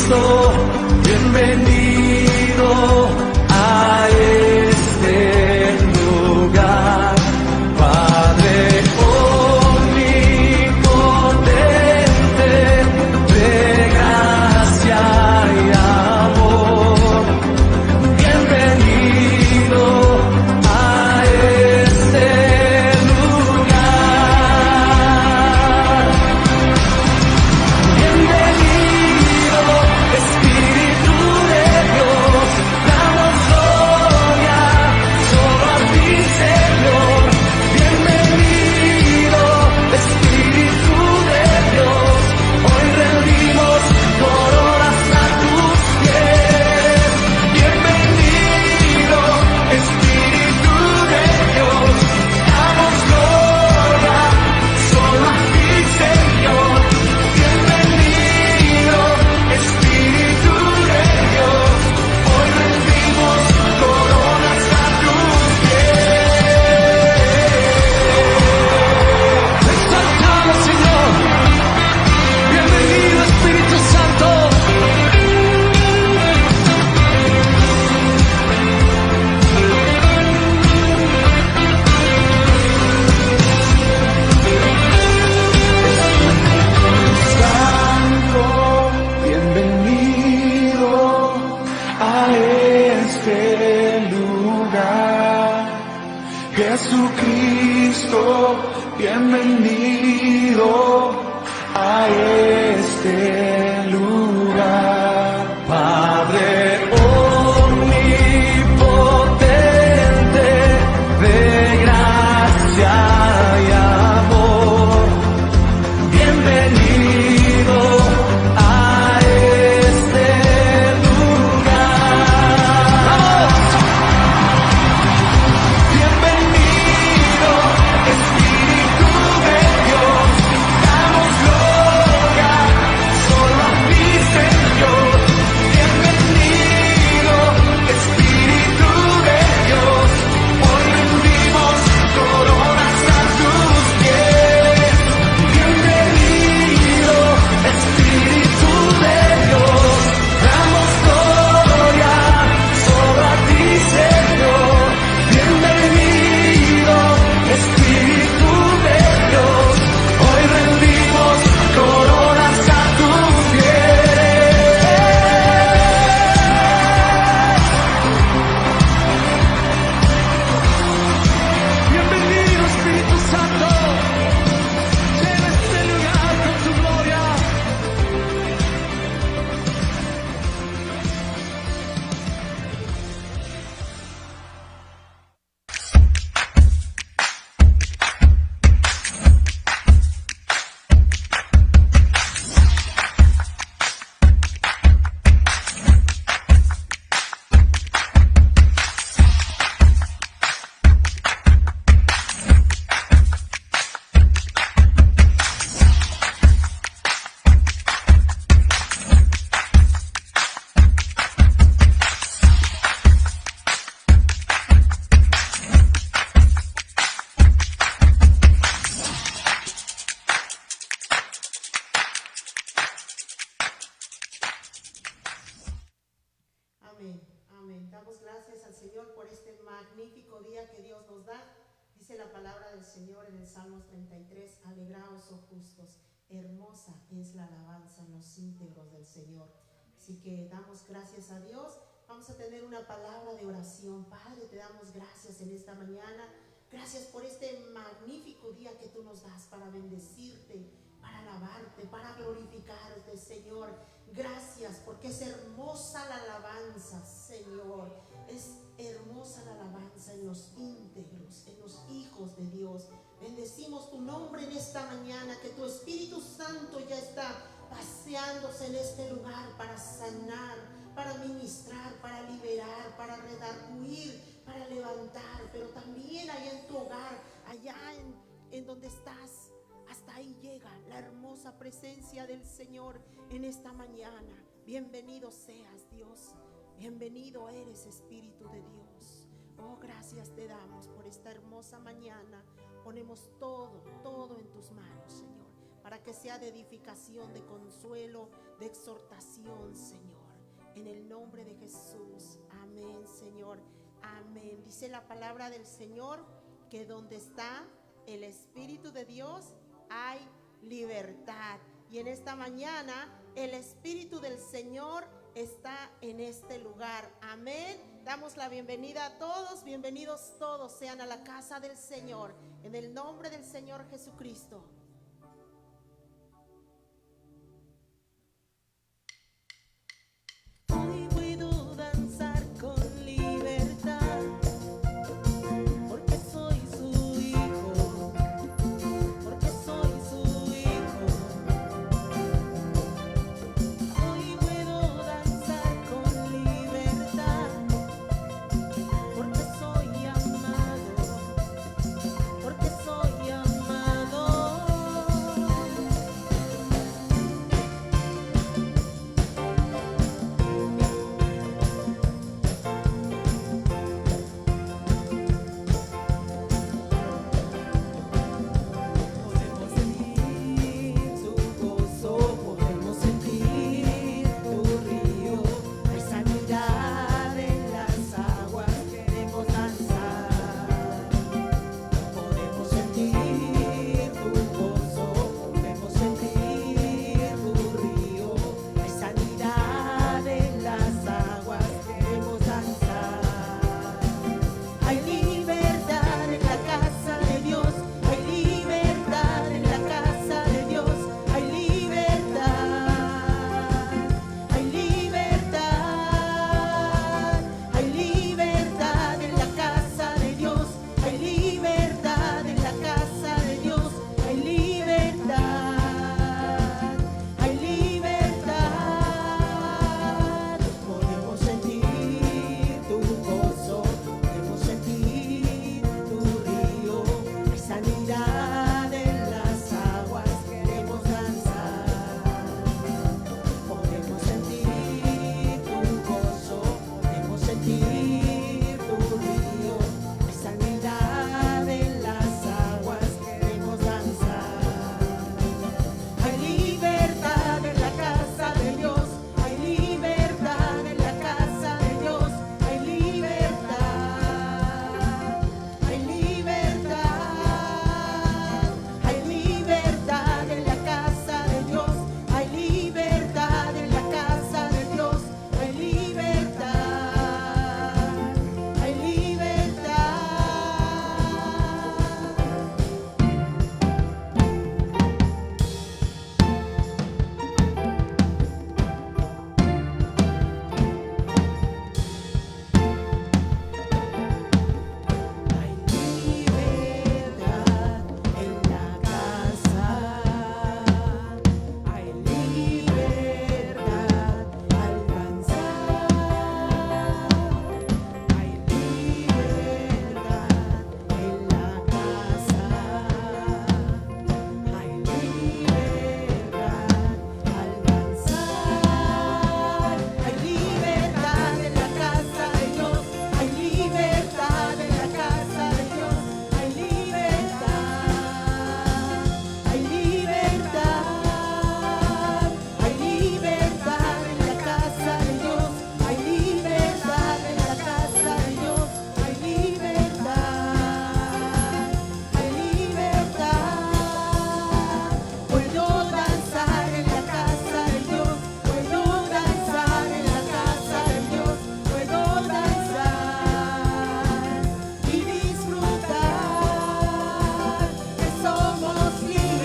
Cristo, bienvenido a este lugar. Padre omnipotente, de gracia y amor, bienvenido a este lugar. Bienvenido, Espíritu de Dios, damos gloria solo a ti, Señor. Bienvenido, Espíritu de Dios, hoy rendimos coronas a tus pies. Bienvenido, Espíritu de Dios, damos gloria solo a ti, Señor. Bienvenido, Espíritu de Dios, hoy rendimos coronas a tus pies. Exaltamos, Señor. Bienvenido, Espíritu Santo. Santo, bienvenido a este lugar. Jesucristo, bienvenido a este lugar. Padre omnipotente, de gracia y amor, bienvenido a este lugar. Bienvenido, Espíritu de Dios, damos gloria solo a ti, Señor. Bienvenido, Espíritu de Dios, hoy rendimos coronas a tus pies. Bienvenido, Espíritu de Dios, damos gloria solo a ti, Señor. Bienvenido, Espíritu de Dios, hoy rendimos coronas a tus pies. Bienvenido, Espíritu Santo, llena este lugar con tu gloria. Amén, amén. Damos gracias al Señor por este magnífico día que Dios nos da. Dice la palabra del Señor en el Salmos 33, alegraos, oh justos, hermosa es la alabanza en los íntegros del Señor. Así que damos gracias a Dios. Vamos a tener una palabra de oración. Padre, te damos gracias en esta mañana. Gracias por este magnífico día que tú nos das para bendecirte, para alabarte, para glorificarte, Señor. Gracias porque es hermosa la alabanza, Señor. Es hermosa la alabanza en los íntegros, en los hijos de Dios. Bendecimos tu nombre en esta mañana, que tu Espíritu Santo ya está paseándose en este lugar para sanar, para ministrar, para liberar, para redarguir, para levantar, pero también allá en tu hogar, allá en donde estás. Hasta ahí llega la hermosa presencia del Señor en esta mañana. Bienvenido seas, Dios. Bienvenido eres, Espíritu de Dios. Oh, gracias te damos por esta hermosa mañana. Ponemos todo en tus manos, Señor, para que sea de edificación, de consuelo, de exhortación, Señor. En el nombre de Jesús. Amén, Señor. Amén. Dice la palabra del Señor que donde está el Espíritu de Dios hay libertad. Y en esta mañana el Espíritu del Señor está en este lugar. Amén. Damos la bienvenida a todos. Bienvenidos todos sean a la casa del Señor. En el nombre del Señor Jesucristo. Hoy puedo danzar con libertad, porque soy su hijo, porque soy su hijo. Hoy puedo danzar con libertad, porque soy amado, porque soy amado. Podemos sentir tu gozo, podemos sentir tu río. Hay sanidad en las aguas, queremos danzar. Podemos sentir tu gozo, podemos sentir tu río. Hay sanidad en las aguas, queremos danzar. Hay libertad en la casa de Dios, hay libertad en la casa de Dios, hay libertad, hay libertad, hay libertad en la casa de Dios, hay libertad en la casa de Dios, hay libertad, hay libertad. Podemos sentir tu gozo, podemos sentir tu río, hay sanidad en las aguas, queremos danzar. Podemos sentir tu gozo, podemos sentir tu río, hay sanidad en las aguas, queremos danzar. Hay libertad en la casa de Dios, hay libertad en la casa de Dios, hay libertad, hay libertad, hay libertad en la casa de Dios, hay libertad en la casa de Dios, hay libertad, hay libertad. Hay libertad en la casa, hay libertad al danzar, hay libertad en la casa, hay libertad al danzar, hay libertad en la casa de Dios, hay libertad en la casa de Dios, hay libertad, hay libertad, hay libertad en la casa de Dios, hay libertad en la casa de Dios, hay libertad, hay libertad. Puedo danzar en la casa de Dios, puedo danzar en la casa de Dios, puedo danzar y disfrutar que somos libres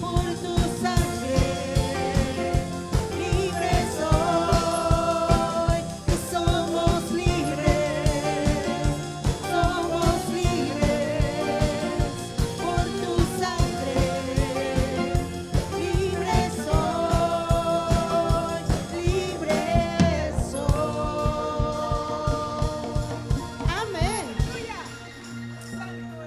por tu sangre, libres hoy, que somos libres por tu sangre, libres hoy, libres hoy. Amén.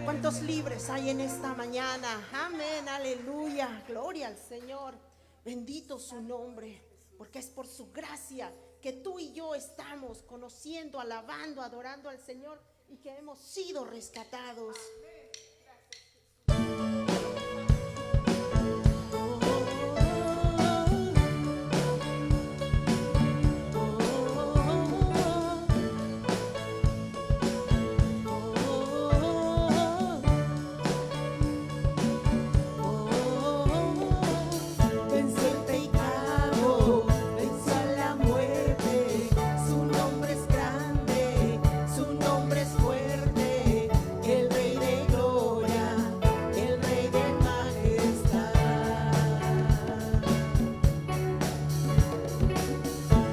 ¿Cuántos libres hay en esta mañana? Amén, aleluya, gloria al Señor. Bendito su nombre, porque es por su gracia que tú y yo estamos conociendo, alabando, adorando al Señor y que hemos sido rescatados. Venció el pecado, venció a la muerte, su nombre es grande, su nombre es fuerte, el Rey de gloria, el Rey de majestad.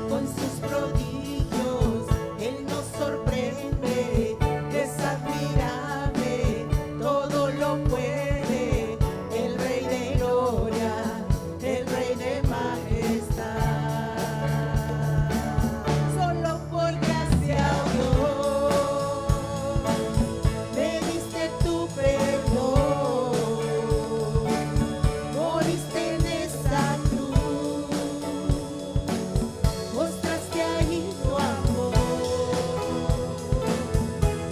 Con sus prodigios, Él nos sorprende, es admirable, todo lo puede, el Rey de gloria, el Rey de majestad. Solo por gracia, oh Dios, me diste tu perdón, moriste en esa cruz, mostraste ahí tu amor,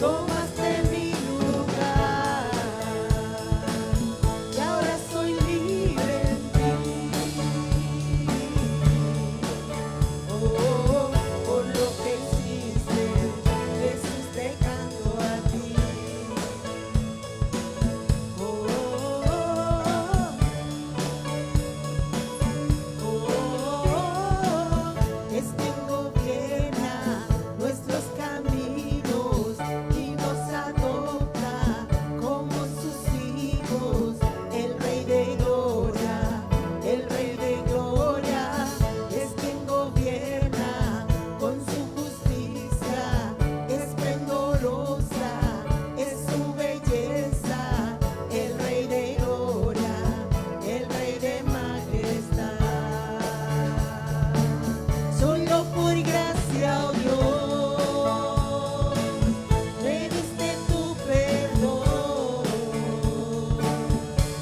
tomaste mi lugar, y ahora soy libre en ti. Oh, por lo que hiciste, Jesús te canto a ti. Oh, es quien gobierna nuestros caminos y nos adopta como sus hijos, el Rey de gloria, el Rey de gloria, es quien gobierna con su justicia esplendorosa, es su belleza, el Rey de gloria, el Rey de majestad. Solo por gracia, oh Dios, me diste tu perdón,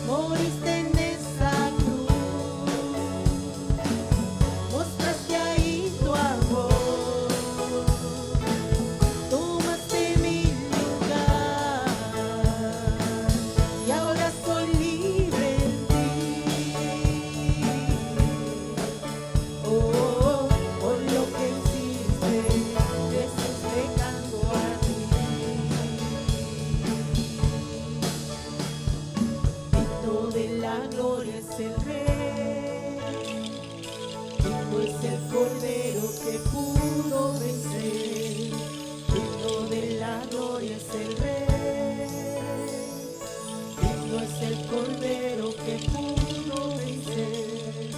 moriste en esa cruz, mostraste ahí tu amor, tomaste mi lugar, y ahora soy libre en ti. Oh, por lo que hiciste, Jesús te canto a ti. Digno de la gloria es el Rey, digno es el Cordero que pudo vencer. Digno de la gloria es el Rey, digno es el Cordero que pudo vencer.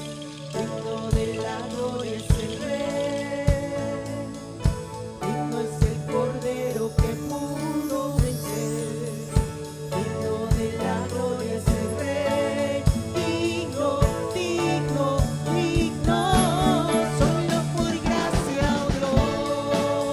Digno de la gloria es el Rey, digno es el Cordero que pudo vencer. Digno de la gloria es el Rey, digno, digno, digno. Solo por gracia, oh Dios,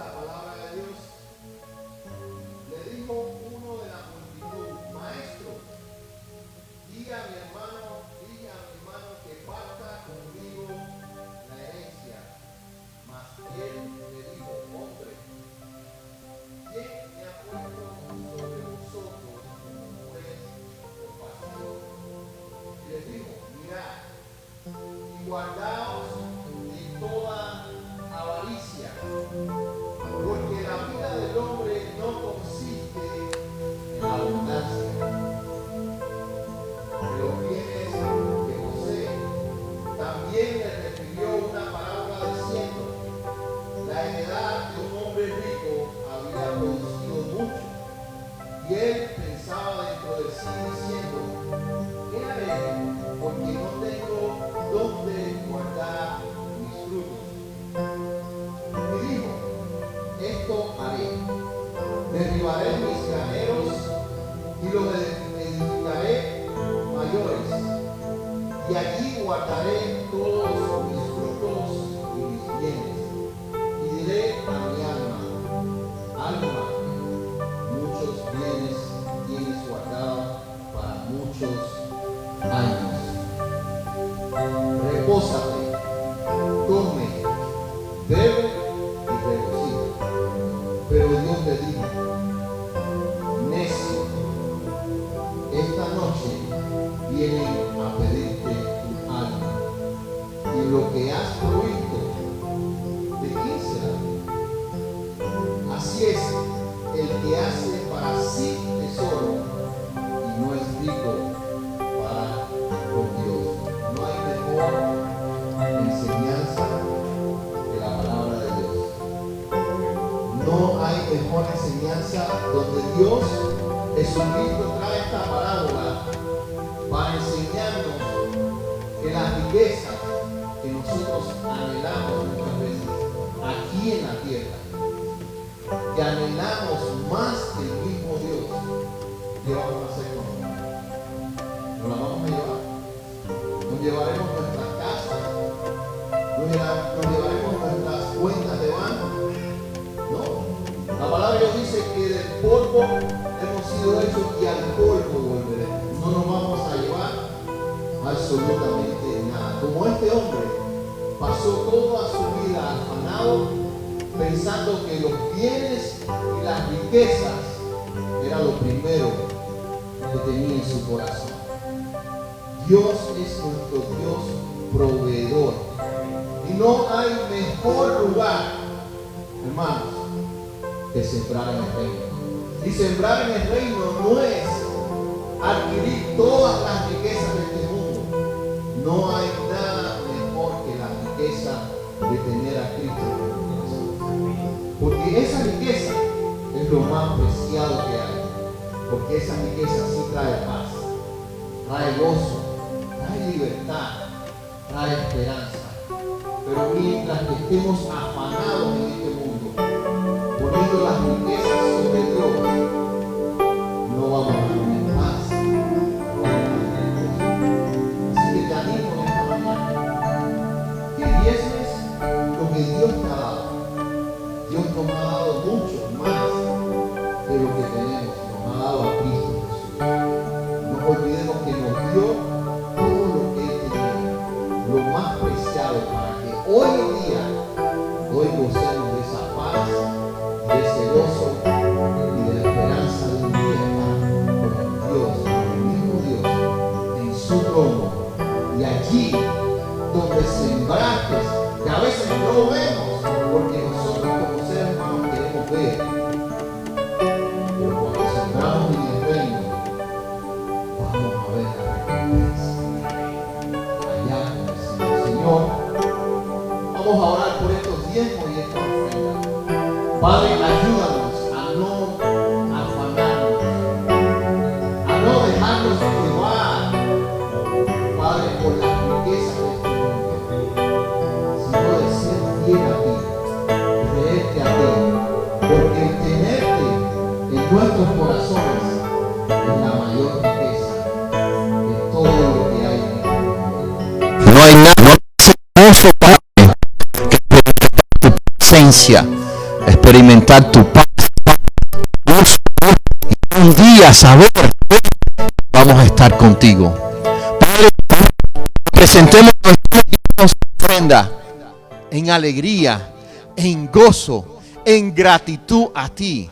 la palabra de Dios. Le dijo uno de la multitud: Maestro, diga a mi hermano que parta conmigo la herencia. Mas él le dijo: Hombre, ¿quién me ha puesto sobre vosotros como juez o pastor? Y les dijo: Mirad y guardaos de toda avaricia, porque la vida del hombre no consiste en la abundancia de los bienes que posee. También le refirió una parábola diciendo: la heredad de un hombre rico había producido mucho, y él pensaba dentro de sí diciendo: ¿qué haré? Porque no tengo dónde guardar mis frutos. Y dijo: esto haré: derribaré mis graneros y los edificaré mayores, y allí guardaré todos mis frutos y mis bienes. Y diré a mi alma: alma, muchos bienes tienes guardados para muchos años. Repósate, come, bebe y regocija. Pero Dios le dijo: necio, esta noche vienen a pedirte tu alma, y lo que has provisto, ¿de quién será? Así es el que hace para sí tesoro y no es rico para con Dios. No hay mejor enseñanza que la palabra de Dios. No hay mejor enseñanza donde Dios, Jesucristo, trae esta parábola para enseñarnos que las riquezas que nosotros anhelamos muchas veces aquí en la tierra, que anhelamos más que el mismo Dios, ¿qué vamos a hacer con nosotros? ¿Nos la vamos a llevar? ¿Nos llevaremos nuestras casas? ¿Nos llevaremos nuestras cuentas de banco? No. La palabra de Dios dice que del polvo hemos sido hechos y al polvo volveremos. No nos vamos a llevar absolutamente nada. Como este hombre pasó toda su vida afanado, pensando que los bienes y las riquezas era lo primero que tenía en su corazón. Dios es nuestro Dios proveedor. Y no hay mejor lugar, hermanos, que sembrar en el reino. Y sembrar en el reino no es adquirir todas las riquezas de este mundo. No hay nada mejor que la riqueza de tener a Cristo en nuestro corazón. Porque esa riqueza es lo más preciado que hay. Porque esa riqueza sí trae paz, trae gozo, trae libertad, trae esperanza. Pero mientras que estemos afanados en este mundo, poniendo las riquezas sobre Dios, no vamos a tener paz, no vamos a tener gozo. Así que te animo en esta mañana que diezmes lo que Dios te ha dado. Dios nos ha dado mucho más de lo que tenemos, nos ha dado a Cristo Jesús. No olvidemos que nos dio todo lo que Él tenía, lo más preciado, para que hoy en día, hoy gocemos de esa paz, de ese gozo y de la esperanza de un día estar con Dios, con el mismo Dios, en su trono. Y allí donde sembraste, que a veces no lo vemos, porque nosotros como seres humanos queremos ver, pero cuando sembramos en el reino, vamos a ver la recompensa. Allá con el Señor, vamos a orar por estos diezmos y esta ofrenda. Padre, ayúdanos a no afanarnos, a no dejarnos llevar, Padre, por las riquezas de este mundo, sino de ser fiel a ti, creerte a ti, porque el tenerte en nuestros corazones es la mayor riqueza de todo lo que hay en este mundo. No hay nada más hermoso, Padre, que tu presencia. experimentar tu paz. Y un día saber que vamos a estar contigo. Padre, presentemos nuestra ofrenda en alegría, en gozo, en gratitud a ti,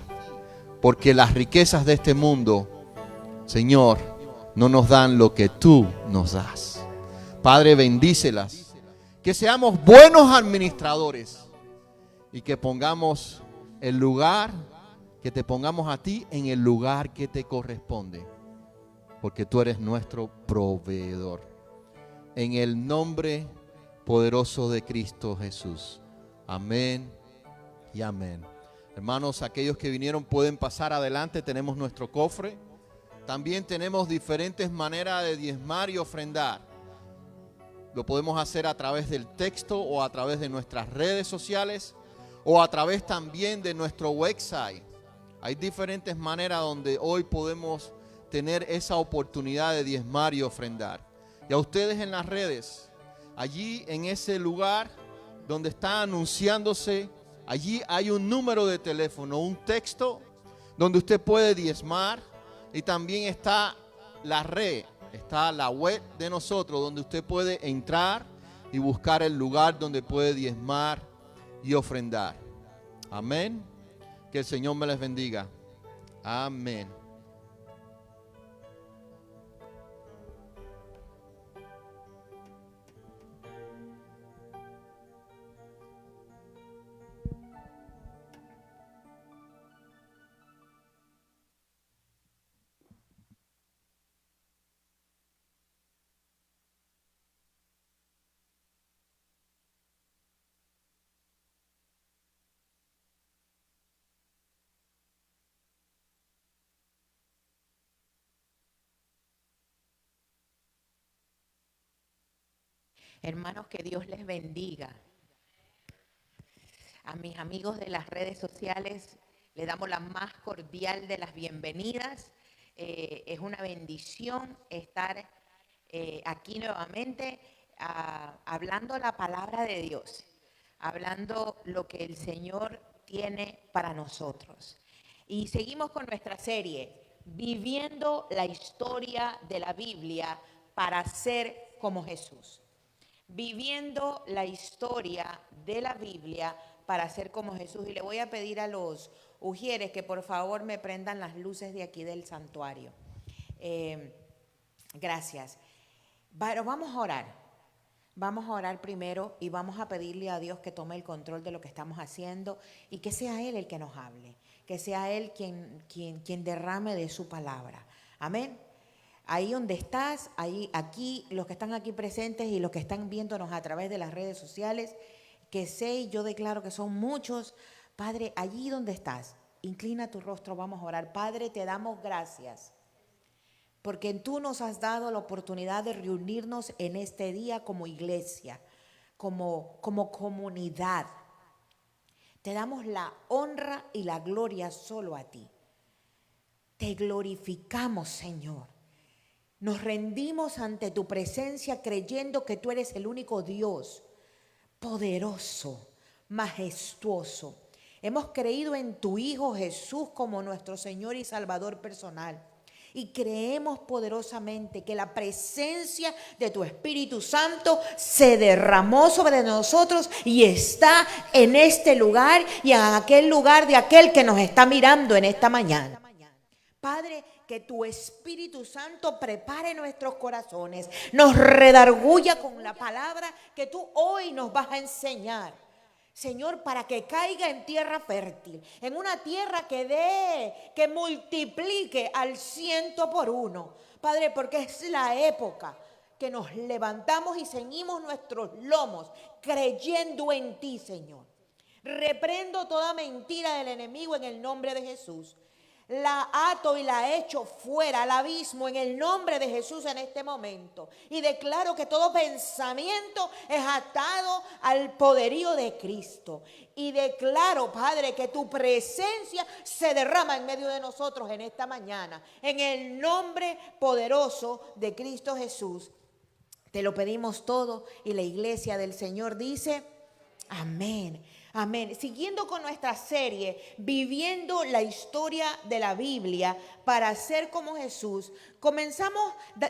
porque las riquezas de este mundo, Señor, no nos dan lo que tú nos das. Padre, bendícelas, que seamos buenos administradores y que pongamos el lugar, que te pongamos a ti en el lugar que te corresponde, porque tú eres nuestro proveedor. En el nombre poderoso de Cristo Jesús. Amén y amén. Hermanos, aquellos que vinieron pueden pasar adelante. Tenemos nuestro cofre. También tenemos diferentes maneras de diezmar y ofrendar. Lo podemos hacer a través del texto o a través de nuestras redes sociales o a través también de nuestro website. Hay diferentes maneras donde hoy podemos tener esa oportunidad de diezmar y ofrendar. Y a ustedes en las redes, allí en ese lugar donde está anunciándose, allí hay un número de teléfono, un texto donde usted puede diezmar, y también está la red, está la web de nosotros donde usted puede entrar y buscar el lugar donde puede diezmar y ofrendar. Amén. Que el Señor me les bendiga. Amén. Hermanos, que Dios les bendiga. A mis amigos de las redes sociales les damos la más cordial de las bienvenidas. Es una bendición estar aquí nuevamente hablando la palabra de Dios, hablando lo que el Señor tiene para nosotros. Y seguimos con nuestra serie, Viviendo la historia de la Biblia para ser como Jesús. Viviendo la historia de la Biblia para ser como Jesús. Y le voy a pedir a los ujieres que por favor me prendan las luces de aquí del santuario. Gracias. Pero vamos a orar. Vamos a orar primero y vamos a pedirle a Dios que tome el control de lo que estamos haciendo y que sea Él el que nos hable, que sea Él quien derrame de su palabra. Amén. Ahí donde estás, aquí, los que están aquí presentes y los que están viéndonos a través de las redes sociales, que sé y yo declaro que son muchos. Padre, allí donde estás, inclina tu rostro, vamos a orar. Padre, te damos gracias, porque tú nos has dado la oportunidad de reunirnos en este día como iglesia, como comunidad. Te damos la honra y la gloria solo a ti. Te glorificamos, Señor. Nos rendimos ante tu presencia creyendo que tú eres el único Dios, poderoso, majestuoso. Hemos creído en tu Hijo Jesús como nuestro Señor y Salvador personal. Y creemos poderosamente que la presencia de tu Espíritu Santo se derramó sobre nosotros y está en este lugar y en aquel lugar de aquel que nos está mirando en esta mañana. Padre, que tu Espíritu Santo prepare nuestros corazones, nos redarguya con la palabra que tú hoy nos vas a enseñar. Señor, para que caiga en tierra fértil, en una tierra que dé, que multiplique al 100%. Padre, porque es la época que nos levantamos y ceñimos nuestros lomos creyendo en ti, Señor. Reprendo toda mentira del enemigo en el nombre de Jesús. La ato y la echo fuera al abismo en el nombre de Jesús en este momento. Y declaro que todo pensamiento es atado al poderío de Cristo. Y declaro, Padre, que tu presencia se derrama en medio de nosotros en esta mañana. En el nombre poderoso de Cristo Jesús. Te lo pedimos todo y la iglesia del Señor dice, amén. Amén. Siguiendo con nuestra serie, viviendo la historia de la Biblia para ser como Jesús,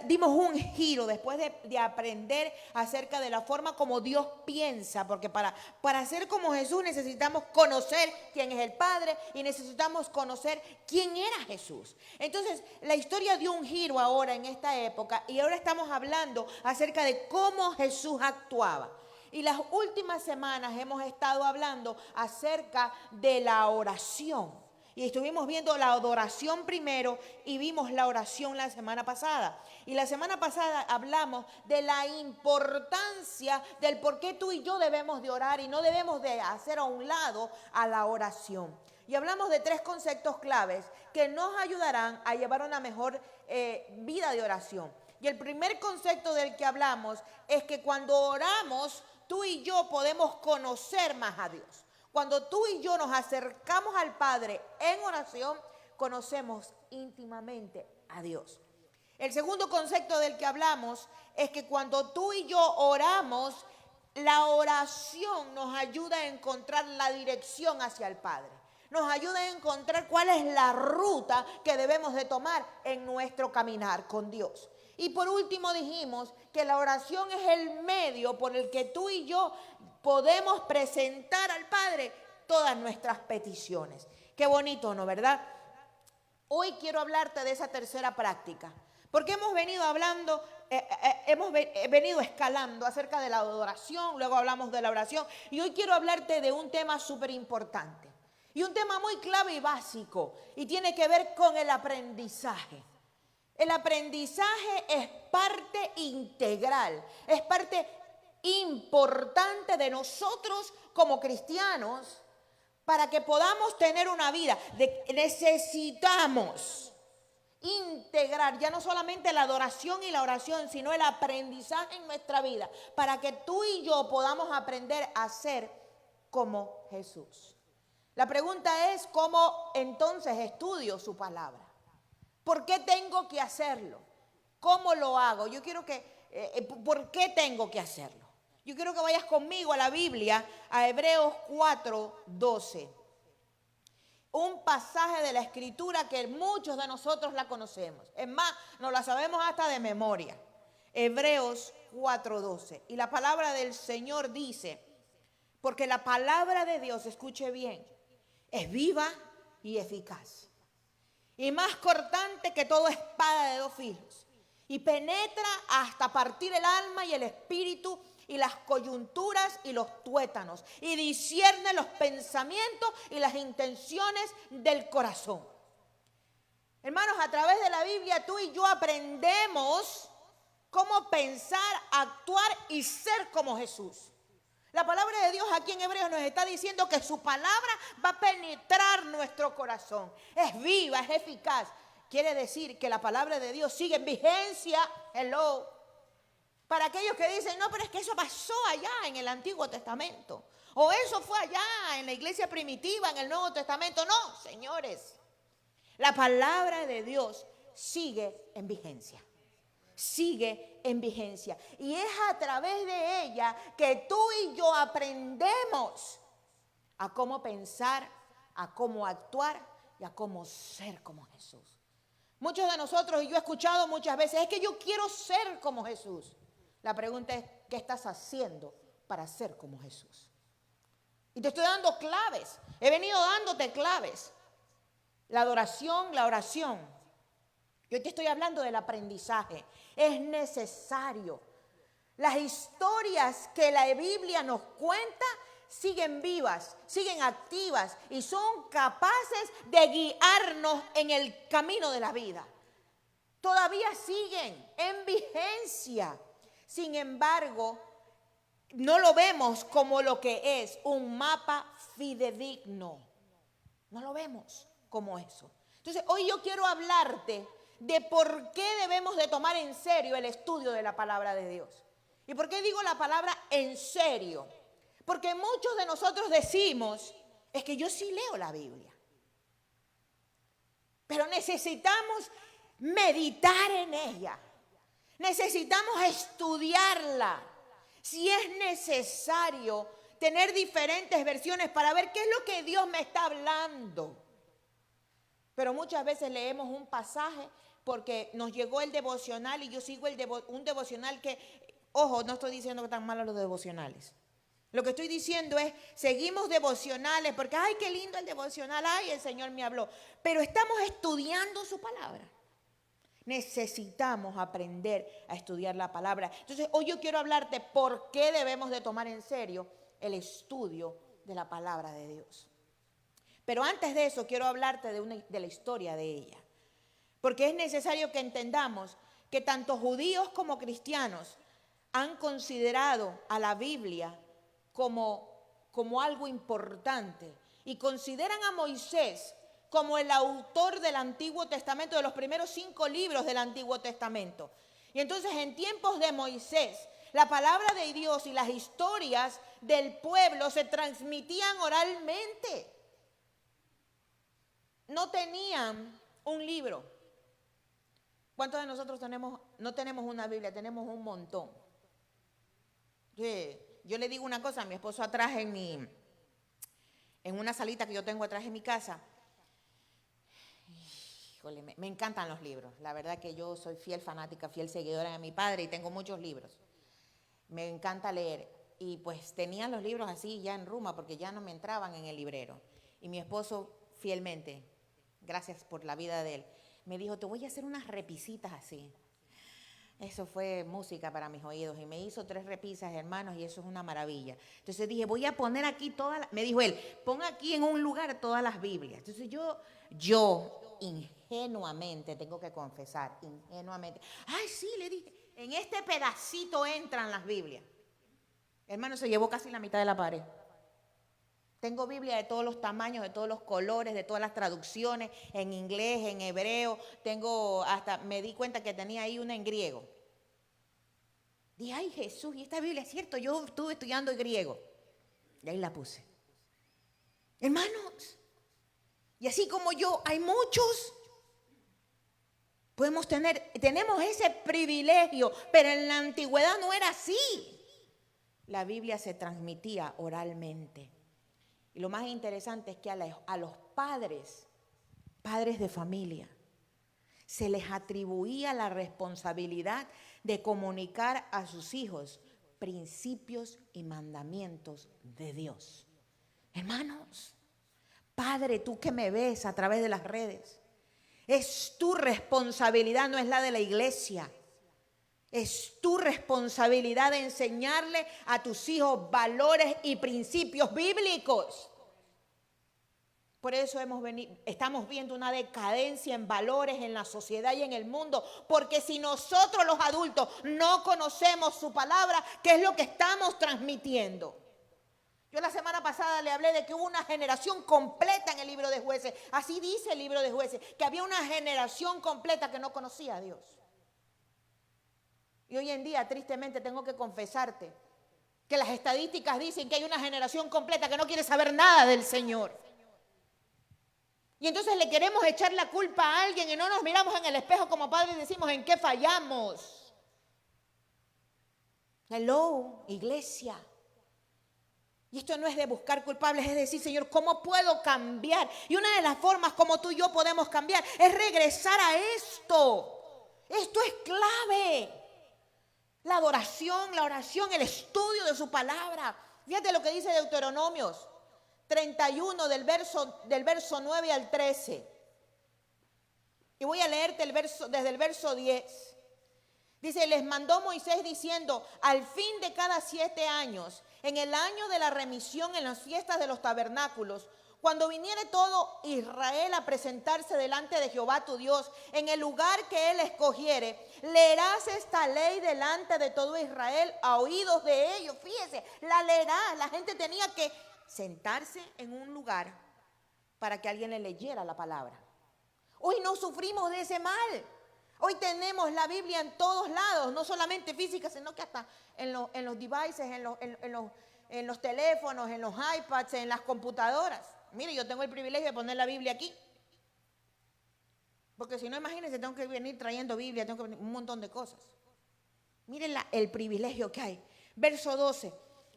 dimos un giro después de aprender acerca de la forma como Dios piensa, porque para ser como Jesús necesitamos conocer quién es el Padre y necesitamos conocer quién era Jesús. Entonces, la historia dio un giro ahora en esta época y ahora estamos hablando acerca de cómo Jesús actuaba. Y las últimas semanas hemos estado hablando acerca de la oración. Y estuvimos viendo la adoración primero y vimos la oración la semana pasada. Y la semana pasada hablamos de la importancia del por qué tú y yo debemos de orar y no debemos de hacer a un lado a la oración. Y hablamos de 3 conceptos claves que nos ayudarán a llevar una mejor vida de oración. Y el primer concepto del que hablamos es que cuando oramos, tú y yo podemos conocer más a Dios. Cuando tú y yo nos acercamos al Padre en oración, conocemos íntimamente a Dios. El segundo concepto del que hablamos es que cuando tú y yo oramos, la oración nos ayuda a encontrar la dirección hacia el Padre. Nos ayuda a encontrar cuál es la ruta que debemos de tomar en nuestro caminar con Dios. Y por último dijimos que la oración es el medio por el que tú y yo podemos presentar al Padre todas nuestras peticiones. Qué bonito, ¿no? ¿Verdad? Hoy quiero hablarte de esa tercera práctica, porque hemos venido hablando, hemos venido escalando acerca de la adoración, luego hablamos de la oración, y hoy quiero hablarte de un tema súper importante, y un tema muy clave y básico, y tiene que ver con el aprendizaje. El aprendizaje es parte integral, es parte importante de nosotros como cristianos para que podamos tener una vida. Necesitamos integrar ya no solamente la adoración y la oración, sino el aprendizaje en nuestra vida para que tú y yo podamos aprender a ser como Jesús. La pregunta es, ¿cómo entonces estudio su palabra? ¿Por qué tengo que hacerlo? ¿Cómo lo hago? Yo quiero ¿por qué tengo que hacerlo? Yo quiero que vayas conmigo a la Biblia, a Hebreos 4:12. Un pasaje de la Escritura que muchos de nosotros la conocemos. Es más, nos la sabemos hasta de memoria. Hebreos 4:12. Y la palabra del Señor dice, porque la palabra de Dios, escuche bien, es viva y eficaz. Y más cortante que toda espada de 2 filos. Y penetra hasta partir el alma y el espíritu y las coyunturas y los tuétanos. Y discierne los pensamientos y las intenciones del corazón. Hermanos, a través de la Biblia tú y yo aprendemos cómo pensar, actuar y ser como Jesús. La palabra de Dios aquí en Hebreos nos está diciendo que su palabra va a penetrar nuestro corazón. Es viva, es eficaz. Quiere decir que la palabra de Dios sigue en vigencia. Hello. Para aquellos que dicen, no, pero es que eso pasó allá en el Antiguo Testamento. O eso fue allá en la iglesia primitiva, en el Nuevo Testamento. No, señores. La palabra de Dios sigue en vigencia. Sigue en vigencia. Y es a través de ella que tú y yo aprendemos a cómo pensar, a cómo actuar y a cómo ser como Jesús. Muchos de nosotros, y yo he escuchado muchas veces, es que yo quiero ser como Jesús. La pregunta es, ¿qué estás haciendo para ser como Jesús? Y te estoy dando claves. He venido dándote claves. La adoración, la oración. Yo te estoy hablando del aprendizaje. Es necesario. Las historias que la Biblia nos cuenta siguen vivas, siguen activas y son capaces de guiarnos en el camino de la vida. Todavía siguen en vigencia. Sin embargo, no lo vemos como lo que es un mapa fidedigno. No lo vemos como eso. Entonces, hoy yo quiero hablarte de por qué debemos de tomar en serio el estudio de la palabra de Dios. ¿Y por qué digo la palabra en serio? Porque muchos de nosotros decimos, es que yo sí leo la Biblia. Pero necesitamos meditar en ella. Necesitamos estudiarla. Si es necesario, tener diferentes versiones para ver qué es lo que Dios me está hablando. Pero muchas veces leemos un pasaje porque nos llegó el devocional y yo sigo un devocional que, ojo, no estoy diciendo que están malos los devocionales. Lo que estoy diciendo es, seguimos devocionales porque, ay, qué lindo el devocional, ay, el Señor me habló. Pero estamos estudiando su palabra. Necesitamos aprender a estudiar la palabra. Entonces, hoy yo quiero hablarte por qué debemos de tomar en serio el estudio de la palabra de Dios. Pero antes de eso, quiero hablarte de la historia de ella. Porque es necesario que entendamos que tanto judíos como cristianos han considerado a la Biblia como algo importante y consideran a Moisés como el autor del Antiguo Testamento, de los primeros 5 libros del Antiguo Testamento. Y entonces en tiempos de Moisés, la palabra de Dios y las historias del pueblo se transmitían oralmente. No tenían un libro. ¿Cuántos de nosotros no tenemos una Biblia? Tenemos un montón. Yo le digo una cosa a mi esposo atrás en una salita que yo tengo atrás en mi casa. Híjole, me encantan los libros. La verdad que yo soy fiel fanática, fiel seguidora de mi padre y tengo muchos libros. Me encanta leer. Y pues tenía los libros así ya en ruma porque ya no me entraban en el librero. Y mi esposo fielmente, gracias por la vida de él, me dijo, te voy a hacer unas repisitas así. Eso fue música para mis oídos y me hizo 3 repisas, hermanos, y eso es una maravilla. Entonces dije, voy a poner aquí me dijo él, pon aquí en un lugar todas las Biblias. Entonces yo ingenuamente, tengo que confesar, ingenuamente, ay sí, le dije, en este pedacito entran las Biblias. Hermano, se llevó casi la mitad de la pared. Tengo Biblia de todos los tamaños, de todos los colores, de todas las traducciones, en inglés, en hebreo. Me di cuenta que tenía ahí una en griego. Dije, ay Jesús, y esta Biblia es cierto, yo estuve estudiando el griego. Y ahí la puse. Hermanos, y así como yo, hay muchos. Tenemos ese privilegio, pero en la antigüedad no era así. La Biblia se transmitía oralmente. Y lo más interesante es que a los padres de familia, se les atribuía la responsabilidad de comunicar a sus hijos principios y mandamientos de Dios. Hermanos, padre, tú que me ves a través de las redes, es tu responsabilidad, no es la de la iglesia. Es tu responsabilidad de enseñarle a tus hijos valores y principios bíblicos. Por eso estamos viendo una decadencia en valores en la sociedad y en el mundo. Porque si nosotros los adultos no conocemos su palabra, ¿qué es lo que estamos transmitiendo? Yo la semana pasada le hablé de que hubo una generación completa en el libro de Jueces. Así dice el libro de Jueces, que había una generación completa que no conocía a Dios. Y hoy en día, tristemente, tengo que confesarte que las estadísticas dicen que hay una generación completa que no quiere saber nada del Señor. Y entonces le queremos echar la culpa a alguien y no nos miramos en el espejo como padres y decimos, ¿en qué fallamos? Hello, iglesia. Y esto no es de buscar culpables, es decir, Señor, ¿cómo puedo cambiar? Y una de las formas como tú y yo podemos cambiar es regresar a esto. Esto es clave. La adoración, la oración, el estudio de su palabra. Fíjate lo que dice Deuteronomios 31 del verso 9 al 13. Y voy a leerte desde el verso 10. Dice, les mandó Moisés diciendo, al fin de cada 7 años, en el año de la remisión en las fiestas de los tabernáculos, cuando viniere todo Israel a presentarse delante de Jehová tu Dios, en el lugar que él escogiere, leerás esta ley delante de todo Israel a oídos de ellos. Fíjese, la leerás. La gente tenía que sentarse en un lugar para que alguien le leyera la palabra. Hoy no sufrimos de ese mal. Hoy tenemos la Biblia en todos lados, no solamente física, sino que hasta en los devices, en los teléfonos, en los iPads, en las computadoras. Mire, yo tengo el privilegio de poner la Biblia aquí. Porque si no, imagínense, tengo que venir trayendo Biblia, un montón de cosas. Miren el privilegio que hay. Verso 12.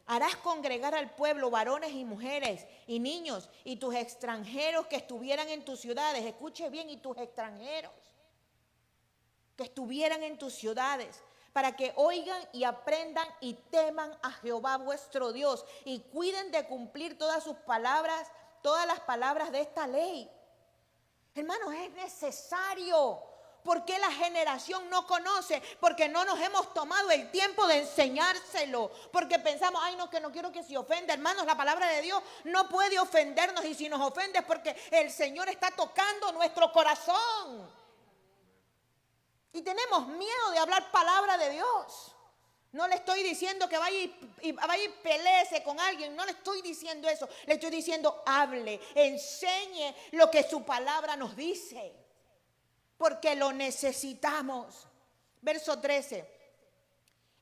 Harás congregar al pueblo, varones y mujeres y niños, y tus extranjeros que estuvieran en tus ciudades. Escuche bien, y tus extranjeros que estuvieran en tus ciudades, para que oigan y aprendan y teman a Jehová vuestro Dios, y cuiden de cumplir todas sus palabras, todas las palabras de esta ley. Hermanos, es necesario. ¿Por qué la generación no conoce? Porque no nos hemos tomado el tiempo de enseñárselo. Porque pensamos, ay no, que no quiero que se ofenda. Hermanos, la palabra de Dios no puede ofendernos. Y si nos ofende es porque el Señor está tocando nuestro corazón. Y tenemos miedo de hablar palabra de Dios. No le estoy diciendo que vaya y peleese con alguien. No le estoy diciendo eso. Le estoy diciendo, hable, enseñe lo que su palabra nos dice. Porque lo necesitamos. Verso 13.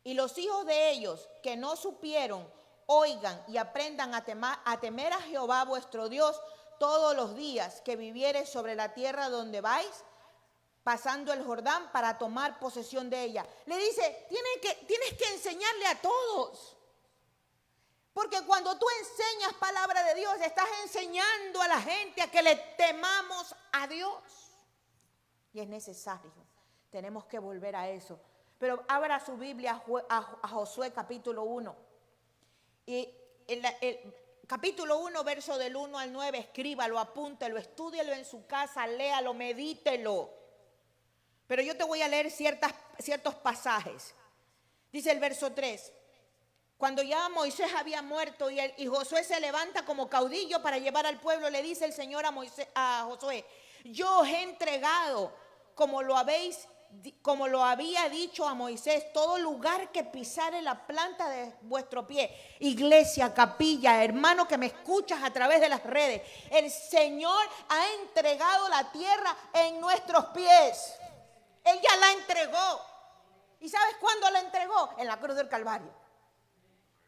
Y los hijos de ellos que no supieron, oigan y aprendan a temer a Jehová vuestro Dios todos los días que vivieres sobre la tierra donde vais, pasando el Jordán para tomar posesión de ella. Le dice, tienes que enseñarle a todos. Porque cuando tú enseñas palabra de Dios, estás enseñando a la gente a que le temamos a Dios. Y es necesario. Tenemos que volver a eso. Pero abra su Biblia a Josué capítulo 1. Y el capítulo 1, verso del 1 al 9, escríbalo, apúntelo, estúdielo en su casa, léalo, medítelo. Pero yo te voy a leer ciertos pasajes. Dice el verso 3. Cuando ya Moisés había muerto y Josué se levanta como caudillo para llevar al pueblo, le dice el Señor a Josué, yo os he entregado, como lo había dicho a Moisés, todo lugar que pisare la planta de vuestro pie. Iglesia, capilla, hermano que me escuchas a través de las redes, el Señor ha entregado la tierra en nuestros pies. Él ya la entregó. ¿Y sabes cuándo la entregó? En la cruz del Calvario.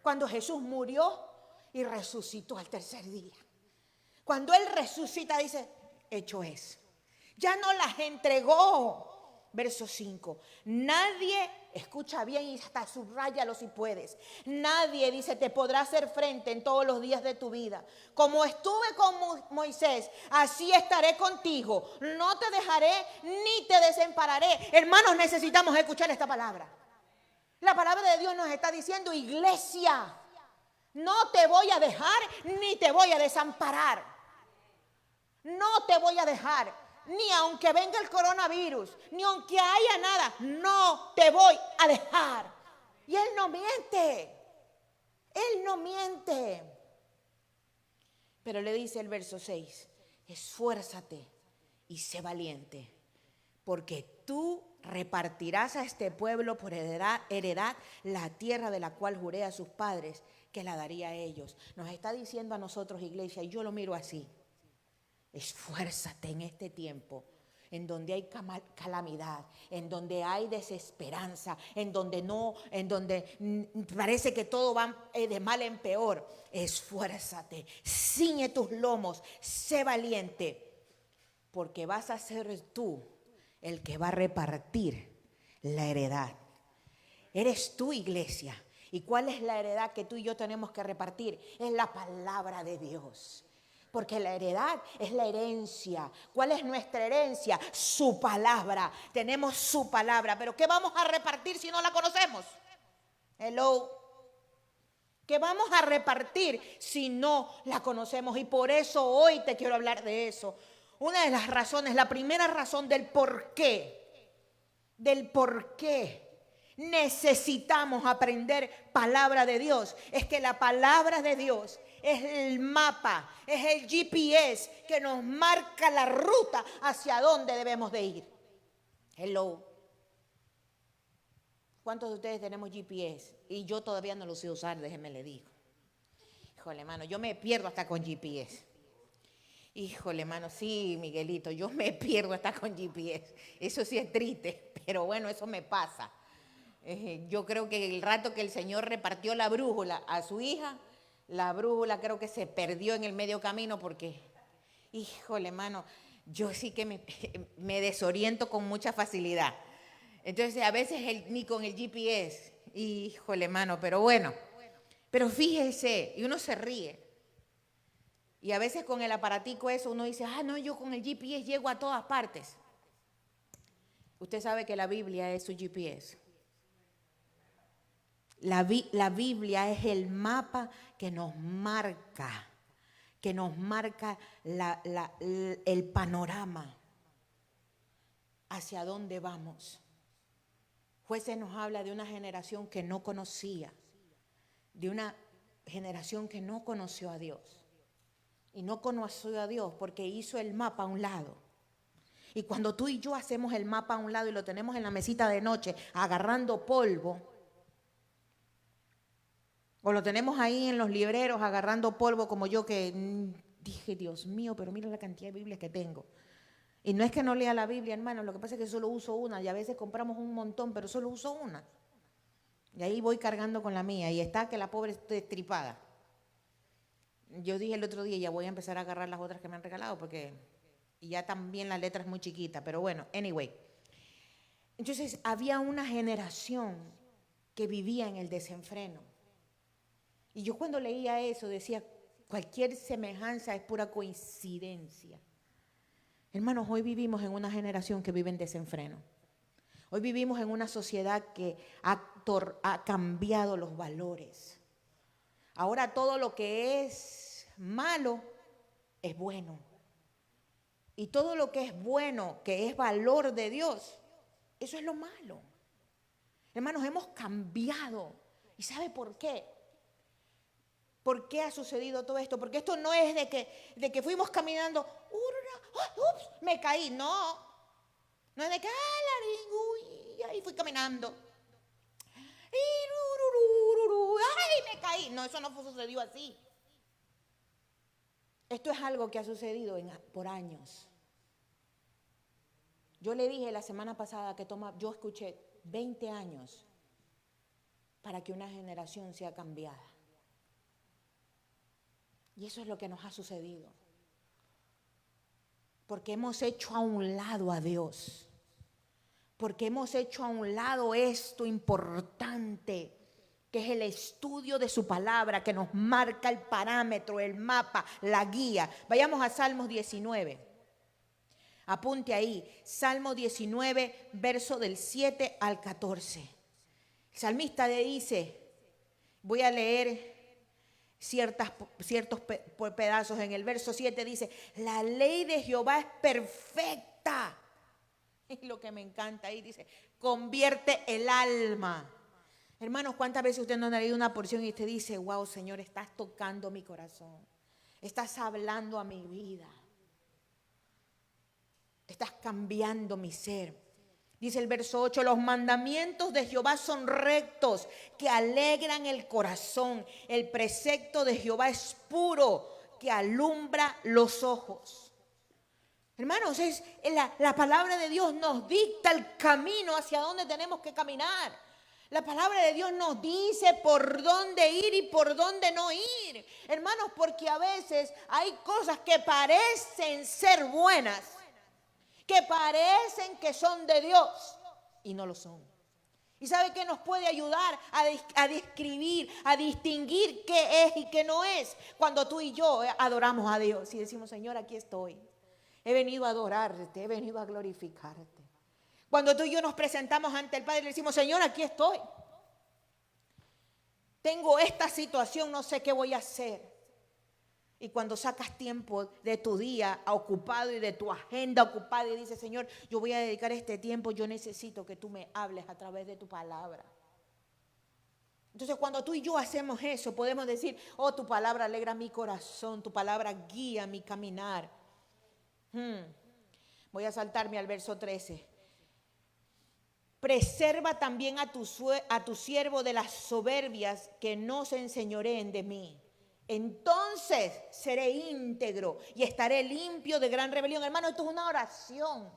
Cuando Jesús murió y resucitó al tercer día. Cuando Él resucita, dice, hecho es. Ya no las entregó. Verso 5. Nadie, escucha bien y hasta subráyalo si puedes. Nadie, dice, te podrá hacer frente en todos los días de tu vida. Como estuve con Moisés, así estaré contigo. No te dejaré ni te desampararé. Hermanos, necesitamos escuchar esta palabra. La palabra de Dios nos está diciendo, iglesia, no te voy a dejar ni te voy a desamparar. No te voy a dejar. Ni aunque venga el coronavirus, ni aunque haya nada, no te voy a dejar. Y Él no miente. Él no miente. Pero le dice el verso 6, esfuérzate y sé valiente, porque tú repartirás a este pueblo por heredad la tierra de la cual juré a sus padres que la daría a ellos. Nos está diciendo a nosotros, iglesia, y yo lo miro así. Esfuérzate en este tiempo, en donde hay calamidad, en donde hay desesperanza, en donde parece que todo va de mal en peor. Esfuérzate, ciñe tus lomos, sé valiente, porque vas a ser tú el que va a repartir la heredad. Eres tú, iglesia. ¿Y cuál es la heredad que tú y yo tenemos que repartir? Es la palabra de Dios. Porque la heredad es la herencia. ¿Cuál es nuestra herencia? Su palabra. Tenemos su palabra. ¿Pero qué vamos a repartir si no la conocemos? Hello. ¿Qué vamos a repartir si no la conocemos? Y por eso hoy te quiero hablar de eso. Una de las razones, la primera razón del por qué necesitamos aprender palabra de Dios, es que la palabra de Dios es el mapa, es el GPS que nos marca la ruta hacia dónde debemos de ir. Hello. ¿Cuántos de ustedes tenemos GPS? Y yo todavía no lo sé usar, déjenme le digo. Híjole, hermano, yo me pierdo hasta con GPS. Híjole, hermano, sí, Miguelito, yo me pierdo hasta con GPS. Eso sí es triste, pero bueno, eso me pasa. Yo creo que el rato que el Señor repartió la brújula a su hija, la brújula creo que se perdió en el medio camino porque, híjole, hermano, yo sí que me desoriento con mucha facilidad. Entonces, a veces ni con el GPS, híjole, hermano, pero bueno. Pero fíjese, y uno se ríe. Y a veces con el aparatico eso uno dice, no, yo con el GPS llego a todas partes. Usted sabe que la Biblia es su GPS. La Biblia es el mapa que nos marca el panorama hacia dónde vamos. Jueces nos habla de una generación que no conocía, de una generación que no conoció a Dios. Y no conoció a Dios porque hizo el mapa a un lado. Y cuando tú y yo hacemos el mapa a un lado y lo tenemos en la mesita de noche agarrando polvo, o lo tenemos ahí en los libreros agarrando polvo como yo que dije, Dios mío, pero mira la cantidad de Biblias que tengo. Y no es que no lea la Biblia, hermano, lo que pasa es que solo uso una y a veces compramos un montón, pero solo uso una. Y ahí voy cargando con la mía y está que la pobre esté destripada. Yo dije el otro día, ya voy a empezar a agarrar las otras que me han regalado porque ya también la letra es muy chiquita, pero bueno, anyway. Entonces había una generación que vivía en el desenfreno. Y yo cuando leía eso decía, cualquier semejanza es pura coincidencia. Hermanos, hoy vivimos en una generación que vive en desenfreno. Hoy vivimos en una sociedad que ha cambiado los valores. Ahora todo lo que es malo es bueno. Y todo lo que es bueno, que es valor de Dios, eso es lo malo. Hermanos, hemos cambiado. ¿Y sabe por qué? ¿Por qué ha sucedido todo esto? Porque esto no es de que fuimos caminando, ups, me caí, no. No es de que, ahí fui caminando. Ay, me caí. No, eso no sucedió así. Esto es algo que ha sucedido por años. Yo le dije la semana pasada que yo escuché 20 años para que una generación sea cambiada. Y eso es lo que nos ha sucedido. Porque hemos hecho a un lado a Dios. Porque hemos hecho a un lado esto importante, que es el estudio de su palabra, que nos marca el parámetro, el mapa, la guía. Vayamos a Salmos 19. Apunte ahí, Salmo 19, verso del 7 al 14. El salmista le dice, voy a leer ciertos pedazos. En el verso 7 dice, la ley de Jehová es perfecta. Y lo que me encanta ahí dice, convierte el alma. Hermanos, ¿cuántas veces usted no ha leído una porción y usted dice, wow, Señor, estás tocando mi corazón, estás hablando a mi vida, estás cambiando mi ser? Dice el verso 8, los mandamientos de Jehová son rectos, que alegran el corazón. El precepto de Jehová es puro, que alumbra los ojos. Hermanos, la palabra de Dios nos dicta el camino hacia donde tenemos que caminar. La palabra de Dios nos dice por dónde ir y por dónde no ir. Hermanos, porque a veces hay cosas que parecen ser buenas, que parecen que son de Dios y no lo son. ¿Y sabe qué nos puede ayudar a describir, a distinguir qué es y qué no es? Cuando tú y yo adoramos a Dios y decimos, Señor, aquí estoy. He venido a adorarte, he venido a glorificarte. Cuando tú y yo nos presentamos ante el Padre y le decimos, Señor, aquí estoy. Tengo esta situación, no sé qué voy a hacer. Y cuando sacas tiempo de tu día ocupado y de tu agenda ocupada y dices, Señor, yo voy a dedicar este tiempo, yo necesito que tú me hables a través de tu palabra. Entonces, cuando tú y yo hacemos eso, podemos decir, oh, tu palabra alegra mi corazón, tu palabra guía mi caminar. Voy a saltarme al verso 13. Preserva también a tu siervo de las soberbias, que no se enseñoreen de mí. Entonces seré íntegro y estaré limpio de gran rebelión. Hermano, esto es una oración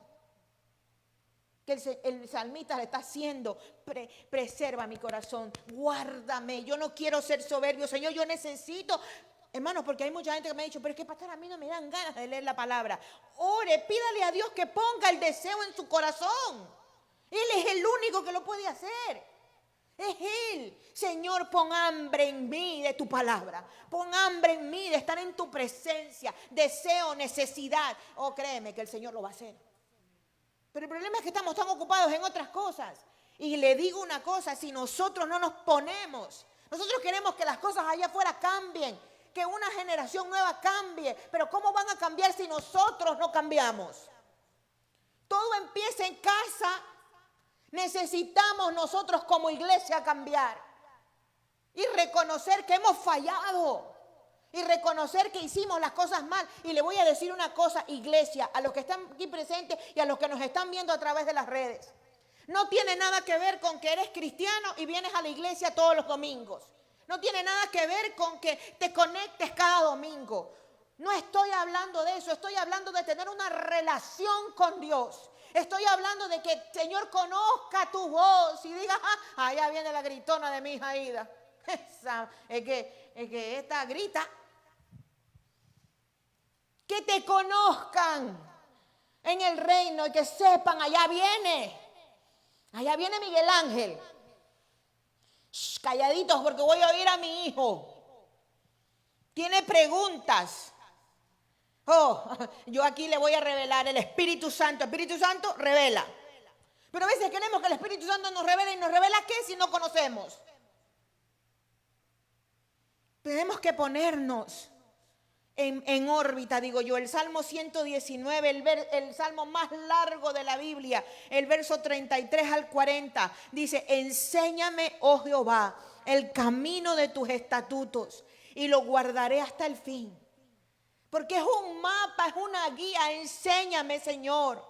que el salmista le está haciendo. Preserva mi corazón, guárdame. Yo no quiero ser soberbio, Señor, yo necesito. Hermanos, porque hay mucha gente que me ha dicho, pero es que pastor, a mí no me dan ganas de leer la palabra. Ore, pídale a Dios que ponga el deseo en su corazón. Él es el único que lo puede hacer. Es Él. Señor, pon hambre en mí de tu palabra. Pon hambre en mí de estar en tu presencia. Deseo, necesidad. Oh, créeme que el Señor lo va a hacer. Pero el problema es que estamos tan ocupados en otras cosas. Y le digo una cosa, si nosotros no nos ponemos, nosotros queremos que las cosas allá afuera cambien, que una generación nueva cambie. Pero ¿cómo van a cambiar si nosotros no cambiamos? Todo empieza en casa. Necesitamos nosotros como iglesia cambiar y reconocer que hemos fallado y reconocer que hicimos las cosas mal. Y le voy a decir una cosa, iglesia, a los que están aquí presentes y a los que nos están viendo a través de las redes. No tiene nada que ver con que eres cristiano y vienes a la iglesia todos los domingos. No tiene nada que ver con que te conectes cada domingo. No estoy hablando de eso, estoy hablando de tener una relación con Dios. Estoy hablando de que el Señor conozca tu voz y diga, allá viene la gritona de mi hija Aida. Es que esta grita. Que te conozcan en el reino y que sepan, allá viene Miguel Ángel. Shh, calladitos porque voy a oír a mi hijo. Tiene preguntas. Oh, yo aquí le voy a revelar el Espíritu Santo. El Espíritu Santo revela. Pero a veces queremos que el Espíritu Santo nos revele. ¿Y nos revela qué si no conocemos? Tenemos que ponernos en órbita, digo yo. El Salmo 119, el salmo más largo de la Biblia, el verso 33 al 40, dice, enséñame, oh Jehová, el camino de tus estatutos y lo guardaré hasta el fin. Porque es un mapa, es una guía. Enséñame, Señor.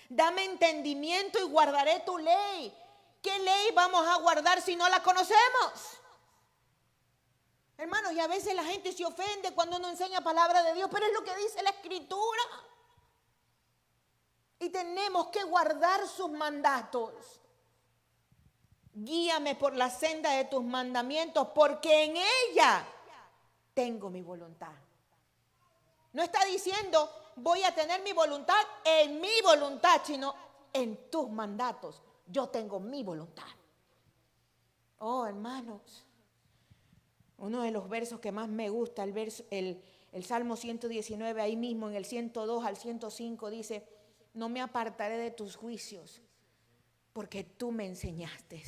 Dame entendimiento y guardaré tu ley. ¿Qué ley vamos a guardar si no la conocemos? Hermanos, y a veces la gente se ofende cuando uno enseña palabra de Dios, pero es lo que dice la Escritura. Y tenemos que guardar sus mandatos. Guíame por la senda de tus mandamientos, porque en ella tengo mi voluntad. No está diciendo voy a tener mi voluntad en mi voluntad, sino en tus mandatos. Yo tengo mi voluntad. Oh, hermanos, uno de los versos que más me gusta, el Salmo 119, ahí mismo en el 102 al 105 dice, no me apartaré de tus juicios, porque tú me enseñaste.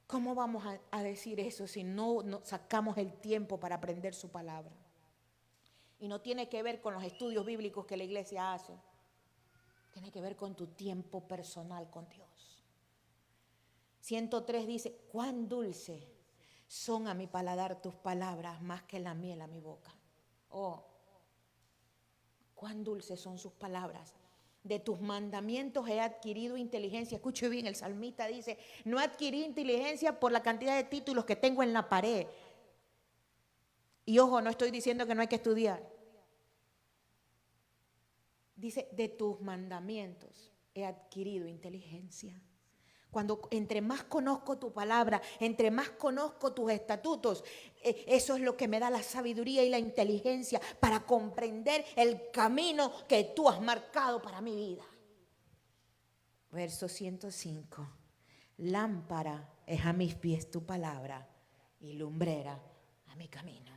¿Cómo vamos a decir eso si no sacamos el tiempo para aprender su palabra? Y no tiene que ver con los estudios bíblicos que la iglesia hace. Tiene que ver con tu tiempo personal con Dios. 103 dice, cuán dulce son a mi paladar tus palabras más que la miel a mi boca. Oh, cuán dulces son sus palabras. De tus mandamientos he adquirido inteligencia. Escuche bien, el salmista dice, no adquirí inteligencia por la cantidad de títulos que tengo en la pared. Y ojo, no estoy diciendo que no hay que estudiar. Dice, de tus mandamientos he adquirido inteligencia. Cuando entre más conozco tu palabra, entre más conozco tus estatutos, eso es lo que me da la sabiduría y la inteligencia para comprender el camino que tú has marcado para mi vida. Verso 105. Lámpara es a mis pies tu palabra y lumbrera a mi camino.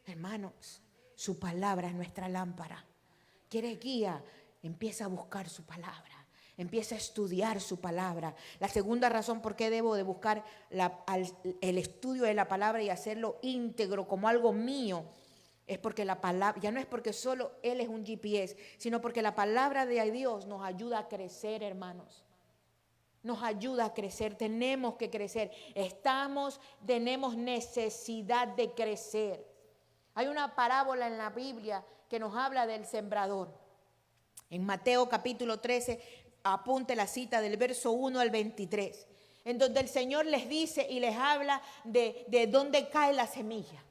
Hermanos, su palabra es nuestra lámpara. ¿Quieres guía? Empieza a buscar su palabra. Empieza a estudiar su palabra. La segunda razón por qué debo de buscar el estudio de la palabra y hacerlo íntegro como algo mío es porque la palabra, ya no es porque solo Él es un GPS, sino porque la palabra de Dios nos ayuda a crecer, hermanos. Nos ayuda a crecer, tenemos que crecer. Tenemos necesidad de crecer. Hay una parábola en la Biblia que nos habla del sembrador. En Mateo capítulo 13, apunte la cita del verso 1 al 23, en donde el Señor les dice y les habla de dónde cae la semilla.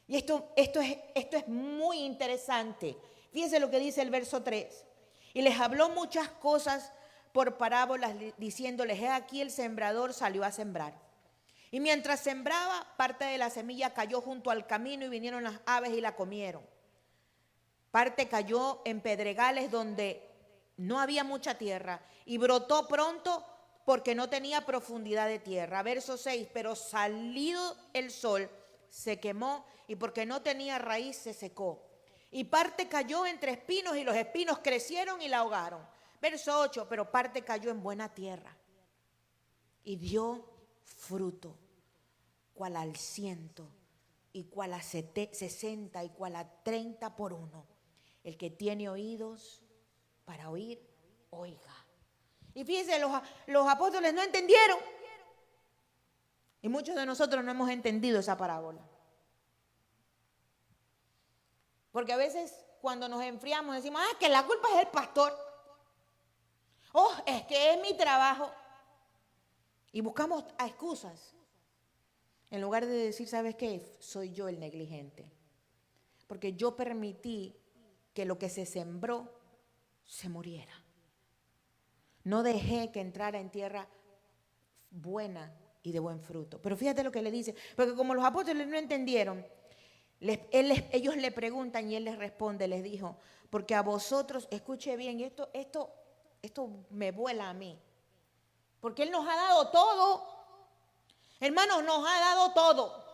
Y esto es muy interesante. Fíjense lo que dice el verso 3. Y les habló muchas cosas por parábolas, diciéndoles, he aquí el sembrador salió a sembrar. Y mientras sembraba, parte de la semilla cayó junto al camino y vinieron las aves y la comieron. Parte cayó en pedregales donde no había mucha tierra y brotó pronto porque no tenía profundidad de tierra. Verso 6, pero salido el sol se quemó y porque no tenía raíz se secó. Y parte cayó entre espinos y los espinos crecieron y la ahogaron. Verso 8, pero parte cayó en buena tierra y dio fruto, cual al 100 y cual a 60 y cual a 30 por uno. El que tiene oídos para oír, oiga. Y fíjense, los apóstoles no entendieron. Y muchos de nosotros no hemos entendido esa parábola. Porque a veces cuando nos enfriamos decimos, que la culpa es del pastor. Oh, es que es mi trabajo. Y buscamos excusas. En lugar de decir, ¿sabes qué? Soy yo el negligente. Porque yo permití que lo que se sembró se muriera. No dejé que entrara en tierra buena y de buen fruto. Pero fíjate lo que le dice. Porque como los apóstoles no entendieron, ellos le preguntan y él les responde, les dijo, porque a vosotros, escuche bien, esto me vuela a mí. Porque él nos ha dado todo. Hermanos, nos ha dado todo.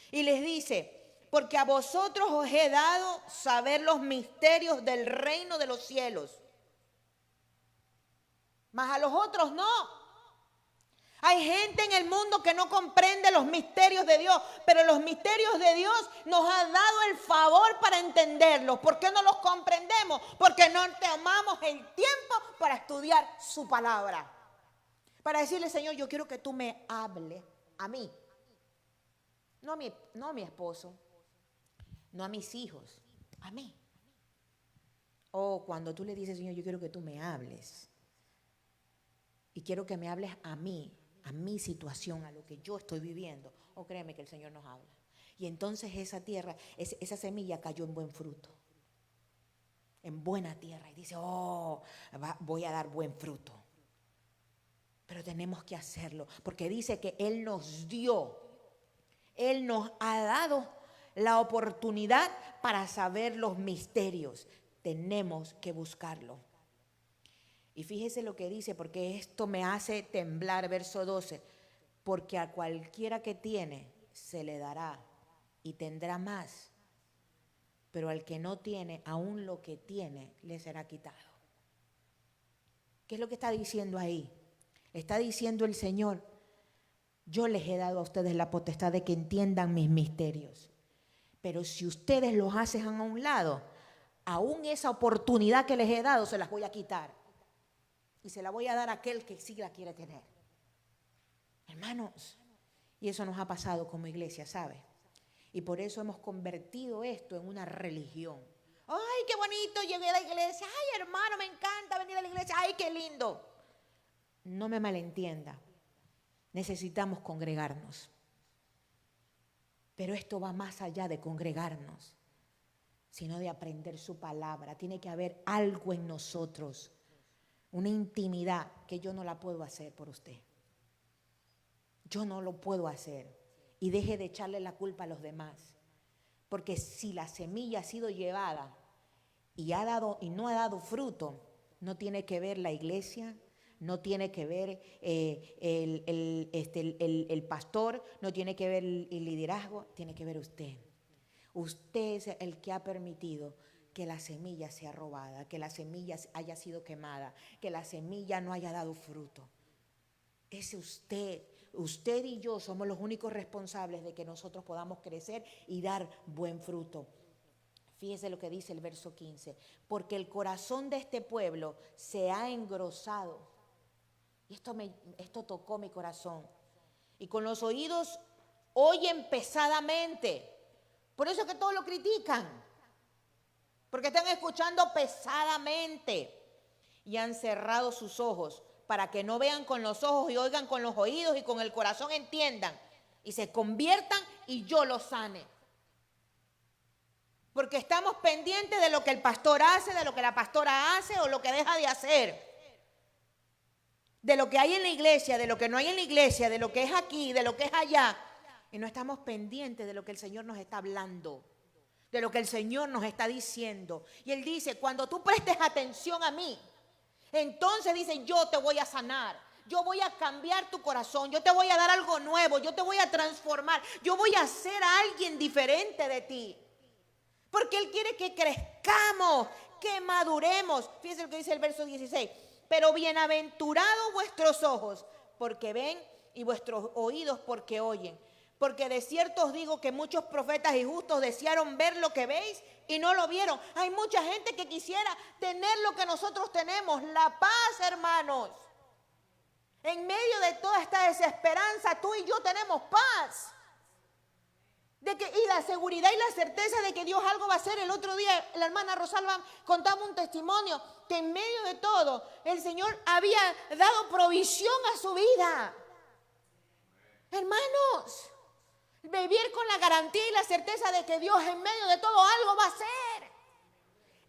Y les dice, porque a vosotros os he dado saber los misterios del reino de los cielos. Mas a los otros no. Hay gente en el mundo que no comprende los misterios de Dios, pero los misterios de Dios nos ha dado el favor para entenderlos. ¿Por qué no los comprendemos? Porque no tomamos el tiempo para estudiar su palabra. Para decirle, Señor, yo quiero que tú me hables a mí. No a mi esposo, no a mis hijos, a mí. O cuando tú le dices, Señor, yo quiero que tú me hables. Y quiero que me hables a mí, a mi situación, a lo que yo estoy viviendo. O créeme que el Señor nos habla. Y entonces esa tierra, esa semilla cayó en buen fruto. En buena tierra. Y dice, voy a dar buen fruto. Pero tenemos que hacerlo. Porque dice que Él nos dio. Él nos ha dado la oportunidad para saber los misterios. Tenemos que buscarlo. Y fíjese lo que dice, porque esto me hace temblar, verso 12. Porque a cualquiera que tiene, se le dará y tendrá más. Pero al que no tiene, aún lo que tiene, le será quitado. ¿Qué es lo que está diciendo ahí? Está diciendo el Señor, yo les he dado a ustedes la potestad de que entiendan mis misterios. Pero si ustedes los hacen a un lado, aún esa oportunidad que les he dado, se las voy a quitar. Y se la voy a dar a aquel que sí la quiere tener. Hermanos, y eso nos ha pasado como iglesia, ¿sabe? Y por eso hemos convertido esto en una religión. ¡Ay, qué bonito! Llegué a la iglesia. ¡Ay, hermano, me encanta venir a la iglesia! ¡Ay, qué lindo! No me malentienda. Necesitamos congregarnos. Pero esto va más allá de congregarnos, sino de aprender su palabra. Tiene que haber algo en nosotros. Una intimidad que yo no la puedo hacer por usted. Yo no lo puedo hacer. Y deje de echarle la culpa a los demás. Porque si la semilla ha sido llevada y no ha dado fruto, no tiene que ver la iglesia, no tiene que ver el pastor, no tiene que ver el liderazgo, tiene que ver usted. Usted es el que ha permitido que la semilla sea robada, que la semilla haya sido quemada, que la semilla no haya dado fruto. Es usted. Usted y yo somos los únicos responsables de que nosotros podamos crecer y dar buen fruto. Fíjese lo que dice el verso 15. Porque el corazón de este pueblo se ha engrosado. Y esto tocó mi corazón. Y con los oídos oyen pesadamente. Por eso es que todos lo critican. Porque están escuchando pesadamente. Y han cerrado sus ojos para que no vean con los ojos y oigan con los oídos y con el corazón entiendan. Y se conviertan y yo los sane. Porque estamos pendientes de lo que el pastor hace, de lo que la pastora hace o lo que deja de hacer. De lo que hay en la iglesia, de lo que no hay en la iglesia, de lo que es aquí, de lo que es allá. Y no estamos pendientes de lo que el Señor nos está hablando, de lo que el Señor nos está diciendo. Y Él dice, cuando tú prestes atención a mí, entonces dice, yo te voy a sanar, yo voy a cambiar tu corazón, yo te voy a dar algo nuevo, yo te voy a transformar, yo voy a hacer a alguien diferente de ti. Porque Él quiere que crezcamos, que maduremos. Fíjense lo que dice el verso 16. Pero bienaventurados vuestros ojos, porque ven, y vuestros oídos, porque oyen. Porque de cierto os digo que muchos profetas y justos desearon ver lo que veis y no lo vieron. Hay mucha gente que quisiera tener lo que nosotros tenemos, la paz, hermanos. En medio de toda esta desesperanza, tú y yo tenemos paz. Y la seguridad y la certeza de que Dios algo va a hacer. El otro día la hermana Rosalba contaba un testimonio que en medio de todo el Señor había dado provisión a su vida. Hermanos, vivir con la garantía y la certeza de que Dios en medio de todo algo va a hacer.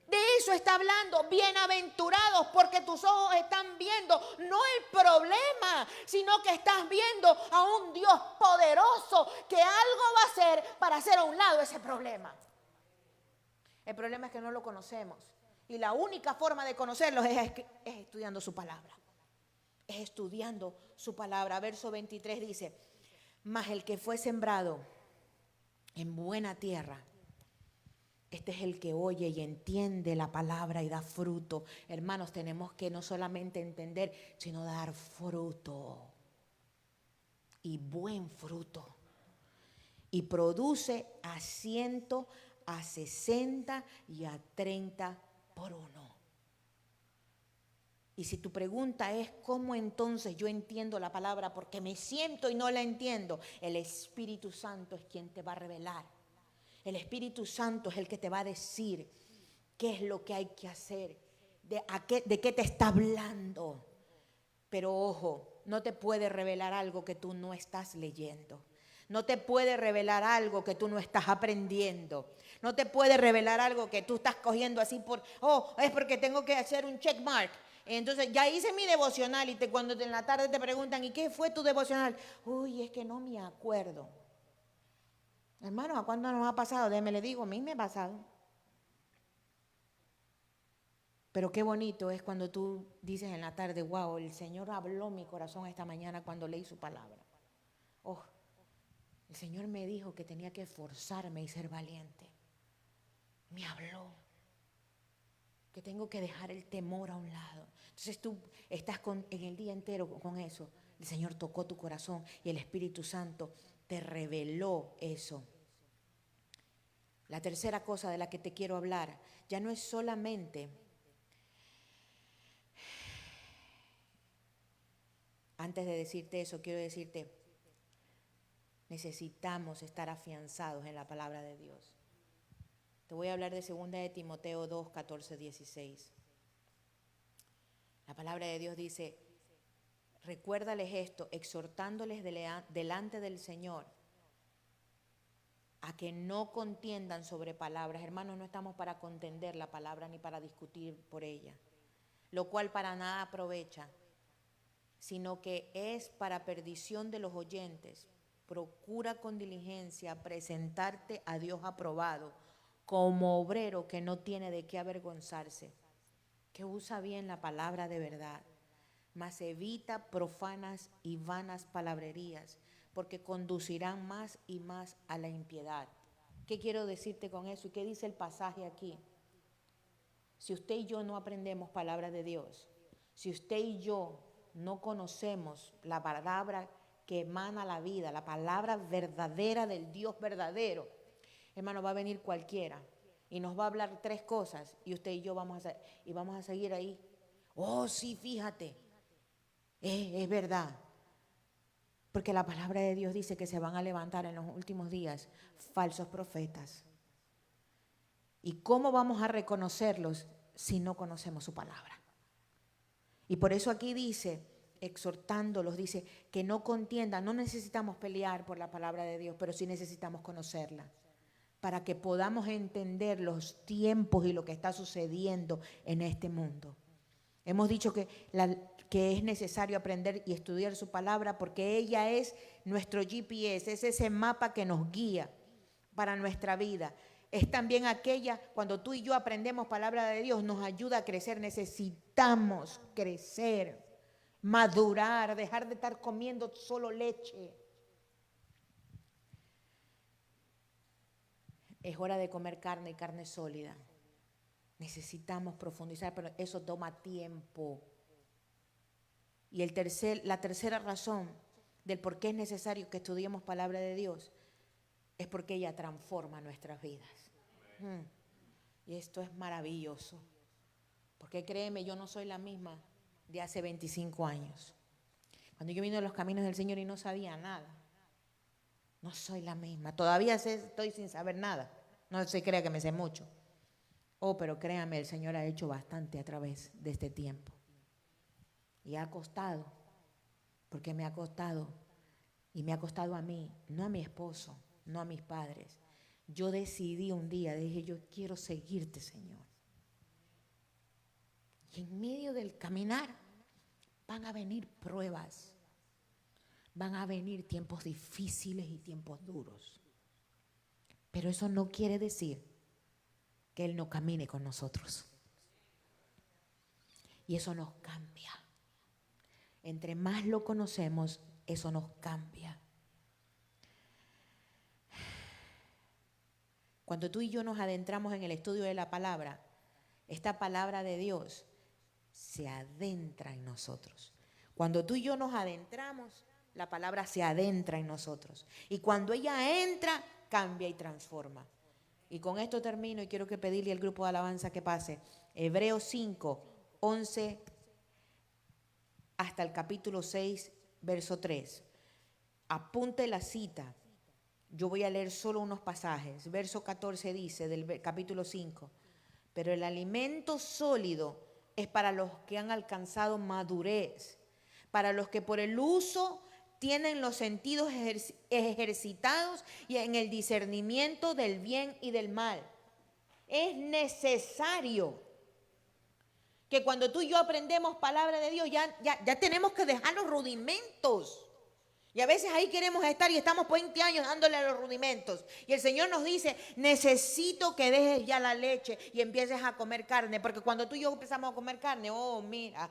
De eso está hablando, bienaventurados, porque tus ojos están viendo no el problema, sino que estás viendo a un Dios poderoso que algo va a hacer para hacer a un lado ese problema. El problema es que no lo conocemos y la única forma de conocerlo es estudiando su palabra. Es estudiando su palabra. Verso 23 dice, mas el que fue sembrado en buena tierra, este es el que oye y entiende la palabra y da fruto. Hermanos, tenemos que no solamente entender, sino dar fruto. Y buen fruto. Y produce a 100, a 60 y a 30 por uno. Y si tu pregunta es, ¿cómo entonces yo entiendo la palabra? Porque me siento y no la entiendo. El Espíritu Santo es quien te va a revelar. El Espíritu Santo es el que te va a decir qué es lo que hay que hacer, de qué te está hablando. Pero ojo, no te puede revelar algo que tú no estás leyendo. No te puede revelar algo que tú no estás aprendiendo. No te puede revelar algo que tú estás cogiendo así es porque tengo que hacer un check mark. Entonces ya hice mi devocional y cuando en la tarde te preguntan, ¿y qué fue tu devocional? Uy, es que no me acuerdo. Hermanos, ¿a cuándo nos ha pasado? Déjeme le digo, a mí me ha pasado. Pero qué bonito es cuando tú dices en la tarde, wow, el Señor habló mi corazón esta mañana cuando leí su palabra. Oh, el Señor me dijo que tenía que esforzarme y ser valiente. Me habló. Que tengo que dejar el temor a un lado. Entonces tú estás en el día entero con eso. El Señor tocó tu corazón y el Espíritu Santo te reveló eso. La tercera cosa de la que te quiero hablar ya no es solamente, antes de decirte eso, quiero decirte, necesitamos estar afianzados en la palabra de Dios. Te voy a hablar de 2 de Timoteo 2, 14, 16. La palabra de Dios dice, recuérdales esto, exhortándoles delante del Señor a que no contiendan sobre palabras. Hermanos, no estamos para contender la palabra ni para discutir por ella, lo cual para nada aprovecha, sino que es para perdición de los oyentes. Procura con diligencia presentarte a Dios aprobado, como obrero que no tiene de qué avergonzarse, que usa bien la palabra de verdad, mas evita profanas y vanas palabrerías, porque conducirán más y más a la impiedad. ¿Qué quiero decirte con eso? ¿Y qué dice el pasaje aquí? Si usted y yo no aprendemos palabra de Dios, si usted y yo no conocemos la palabra que emana la vida, la palabra verdadera del Dios verdadero, hermano, va a venir cualquiera y nos va a hablar 3 cosas y usted y yo vamos a seguir ahí. Oh, sí, fíjate, es verdad. Porque la palabra de Dios dice que se van a levantar en los últimos días falsos profetas. ¿Y cómo vamos a reconocerlos si no conocemos su palabra? Y por eso aquí dice, exhortándolos, dice que no contiendan. No necesitamos pelear por la palabra de Dios, pero sí necesitamos conocerla, para que podamos entender los tiempos y lo que está sucediendo en este mundo. Hemos dicho que es necesario aprender y estudiar su palabra porque ella es nuestro GPS, es ese mapa que nos guía para nuestra vida. Es también aquella, cuando tú y yo aprendemos palabra de Dios, nos ayuda a crecer. Necesitamos crecer madurar, dejar de estar comiendo solo leche. Es hora de comer carne y carne sólida. Necesitamos profundizar, pero eso toma tiempo. Y la tercera razón del por qué es necesario que estudiemos palabra de Dios es porque ella transforma nuestras vidas. Y esto es maravilloso. Porque créeme, yo no soy la misma de hace 25 años. Cuando yo vine a los caminos del Señor y no sabía nada. No soy la misma. Todavía estoy sin saber nada. No se crea que me sé mucho. Oh, pero créame, el Señor ha hecho bastante a través de este tiempo. Y ha costado. Porque me ha costado. Y me ha costado a mí, no a mi esposo, no a mis padres. Yo decidí un día, dije, yo quiero seguirte, Señor. Y en medio del caminar van a venir pruebas. Van a venir tiempos difíciles y tiempos duros. Pero eso no quiere decir que Él no camine con nosotros. Y eso nos cambia. Entre más lo conocemos, eso nos cambia. Cuando tú y yo nos adentramos en el estudio de la palabra, esta palabra de Dios se adentra en nosotros. Cuando tú y yo nos adentramos, la palabra se adentra en nosotros. Y cuando ella entra, cambia y transforma. Y con esto termino y quiero que pedirle al grupo de alabanza que pase. Hebreos 5, 11 hasta el capítulo 6, verso 3. Apunte la cita. Yo voy a leer solo unos pasajes. Verso 14 dice del capítulo 5. Pero el alimento sólido es para los que han alcanzado madurez, para los que por el uso tienen los sentidos ejercitados y en el discernimiento del bien y del mal. Es necesario que cuando tú y yo aprendemos palabra de Dios, ya tenemos que dejar los rudimentos. Y a veces ahí queremos estar y estamos 20 años dándole a los rudimentos. Y el Señor nos dice, necesito que dejes ya la leche y empieces a comer carne. Porque cuando tú y yo empezamos a comer carne, oh, mira,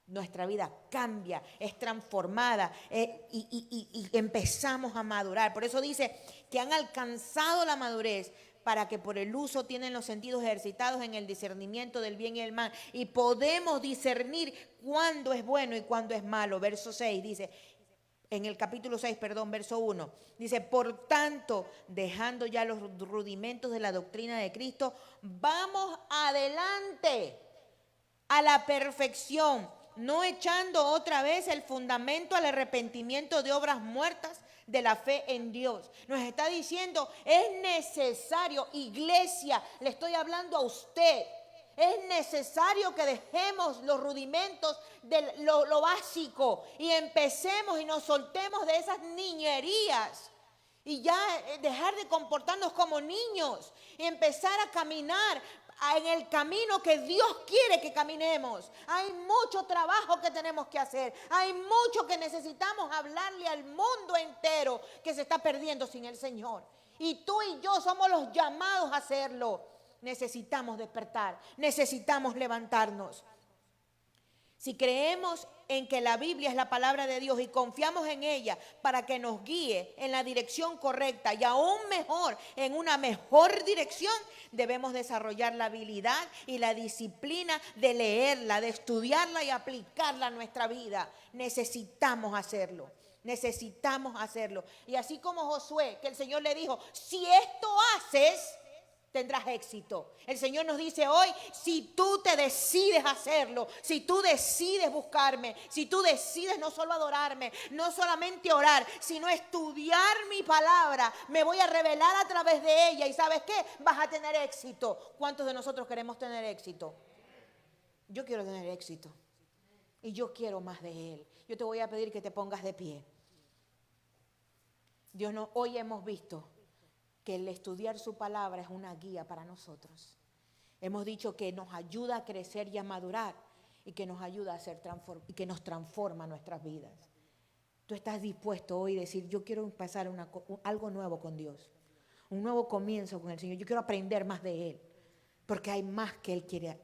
nuestra vida cambia, es transformada y empezamos a madurar. Por eso dice que han alcanzado la madurez para que por el uso tienen los sentidos ejercitados en el discernimiento del bien y el mal. Y podemos discernir cuándo es bueno y cuándo es malo. Verso 6 dice... En el capítulo 6, verso 1, dice, por tanto, dejando ya los rudimentos de la doctrina de Cristo, vamos adelante a la perfección, no echando otra vez el fundamento al arrepentimiento de obras muertas de la fe en Dios. Nos está diciendo, es necesario, iglesia, le estoy hablando a usted. Es necesario que dejemos los rudimentos de lo básico y empecemos y nos soltemos de esas niñerías y ya dejar de comportarnos como niños y empezar a caminar en el camino que Dios quiere que caminemos. Hay mucho trabajo que tenemos que hacer. Hay mucho que necesitamos hablarle al mundo entero que se está perdiendo sin el Señor. Y tú y yo somos los llamados a hacerlo. Necesitamos despertar, necesitamos levantarnos. Si creemos en que la Biblia es la palabra de Dios y confiamos en ella para que nos guíe en la dirección correcta y aún mejor, en una mejor dirección, debemos desarrollar la habilidad y la disciplina de leerla, de estudiarla y aplicarla a nuestra vida. Necesitamos hacerlo. Necesitamos hacerlo. Y así como Josué, que el Señor le dijo, si esto haces, tendrás éxito. El Señor nos dice hoy, si tú te decides hacerlo, si tú decides buscarme, si tú decides no solo adorarme, no solamente orar, sino estudiar mi palabra, me voy a revelar a través de ella y ¿sabes qué? Vas a tener éxito. ¿Cuántos de nosotros queremos tener éxito? Yo quiero tener éxito y yo quiero más de Él. Yo te voy a pedir que te pongas de pie. Hoy hemos visto que el estudiar su palabra es una guía para nosotros. Hemos dicho que nos ayuda a crecer y a madurar y que nos ayuda a ser y que nos transforma nuestras vidas. Tú estás dispuesto hoy a decir, yo quiero empezar algo nuevo con Dios, un nuevo comienzo con el Señor. Yo quiero aprender más de Él, porque hay más que Él quiere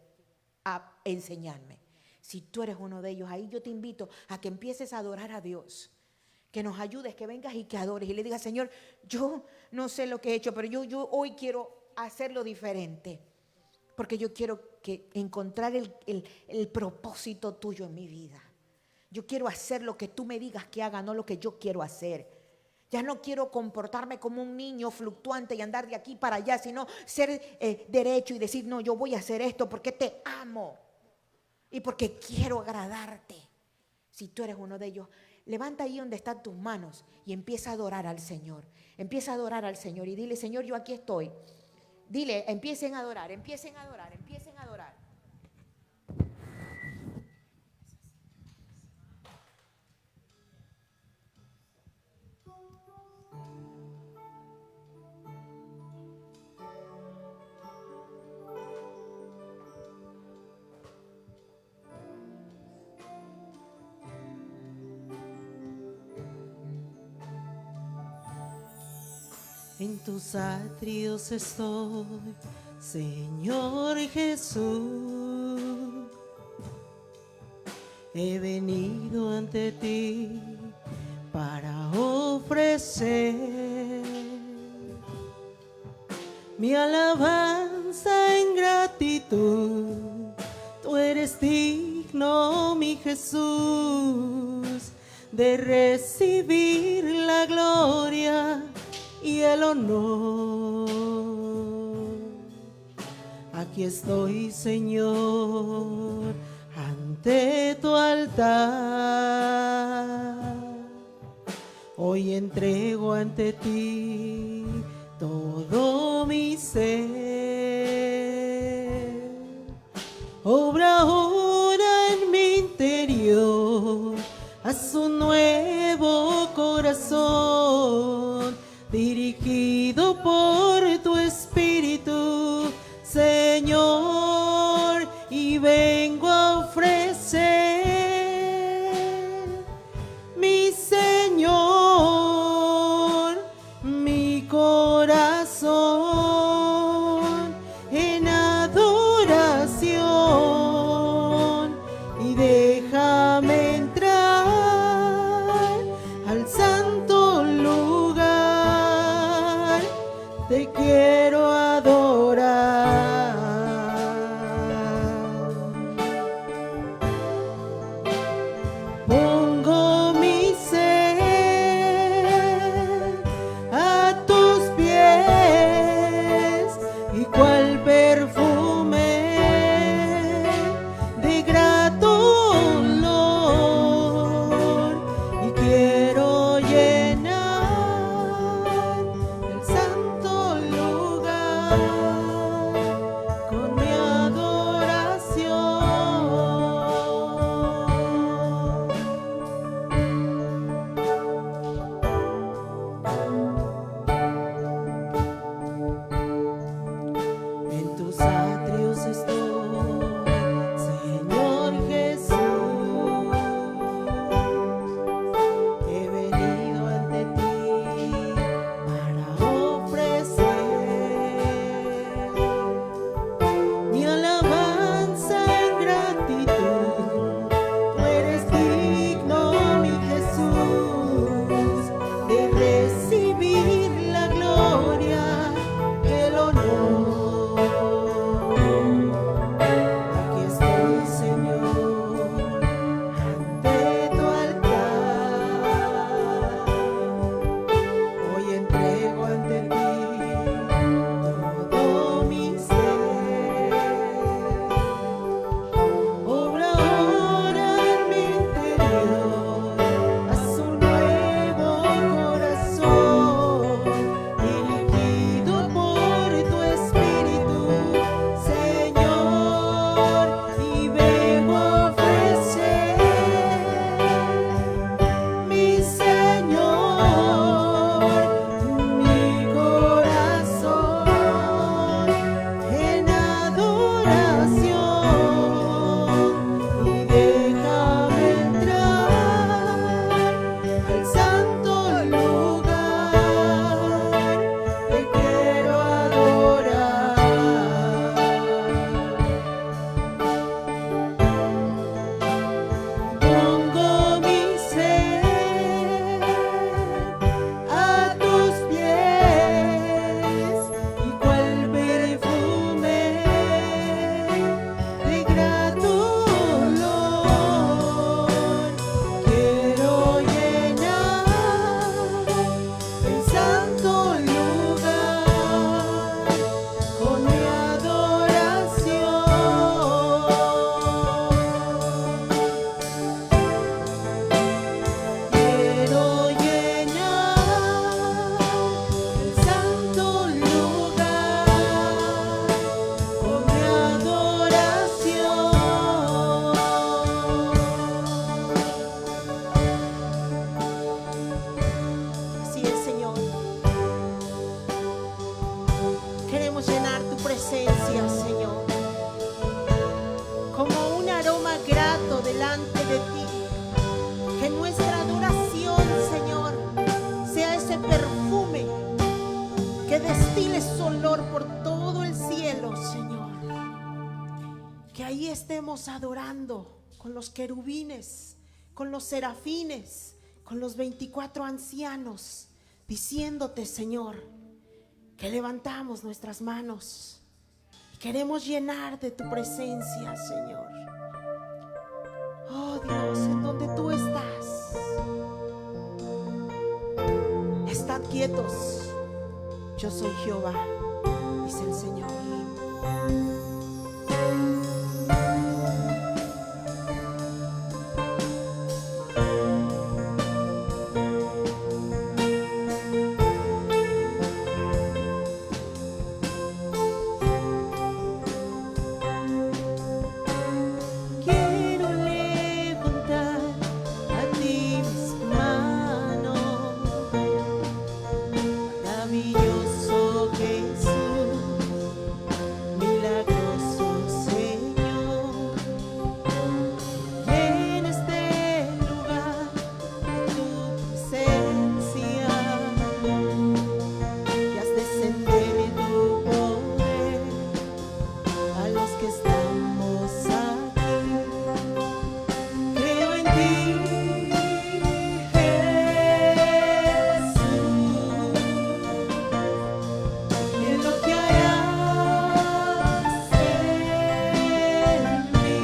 enseñarme. Si tú eres uno de ellos, ahí yo te invito a que empieces a adorar a Dios. Que nos ayudes, que vengas y que adores. Y le digas, Señor, yo no sé lo que he hecho, pero yo hoy quiero hacerlo diferente. Porque yo quiero encontrar el propósito tuyo en mi vida. Yo quiero hacer lo que tú me digas que haga, no lo que yo quiero hacer. Ya no quiero comportarme como un niño fluctuante y andar de aquí para allá, sino ser derecho y decir, no, yo voy a hacer esto porque te amo y porque quiero agradarte. Si tú eres uno de ellos, levanta ahí donde están tus manos y empieza a adorar al Señor. Empieza a adorar al Señor y dile, Señor, yo aquí estoy. Dile, empiecen a adorar, empiecen a adorar, empiecen a adorar. En tus atrios estoy, Señor Jesús. He venido ante ti para ofrecer mi alabanza en gratitud. Tú eres digno, mi Jesús, de recibir la gloria y el honor. Aquí estoy, Señor, ante tu altar. Hoy entrego ante ti todo mi ser. Obra ahora en mi interior, haz un nuevo corazón, dirigido por tu Espíritu, Señor, y vengo a ofrecer, mi Señor, mi corazón. de ti. Que nuestra adoración, Señor, sea ese perfume que destile su olor por todo el cielo, Señor. Que ahí estemos adorando con los querubines, con los serafines, con los 24 ancianos, diciéndote, Señor, que levantamos nuestras manos y queremos llenar de tu presencia, Señor. Oh Dios, en donde tú estás, estad quietos. Yo soy Jehová, dice el Señor. Quiero levantar a ti mis manos, maravilloso Jesús, milagroso Señor. Y en este lugar tu presencia y haz descender tu poder a los que estamos aquí. Creo en ti, Jesús, en lo que harás en mí.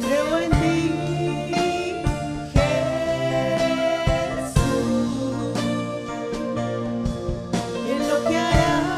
Creo en ti, Jesús, en lo que harás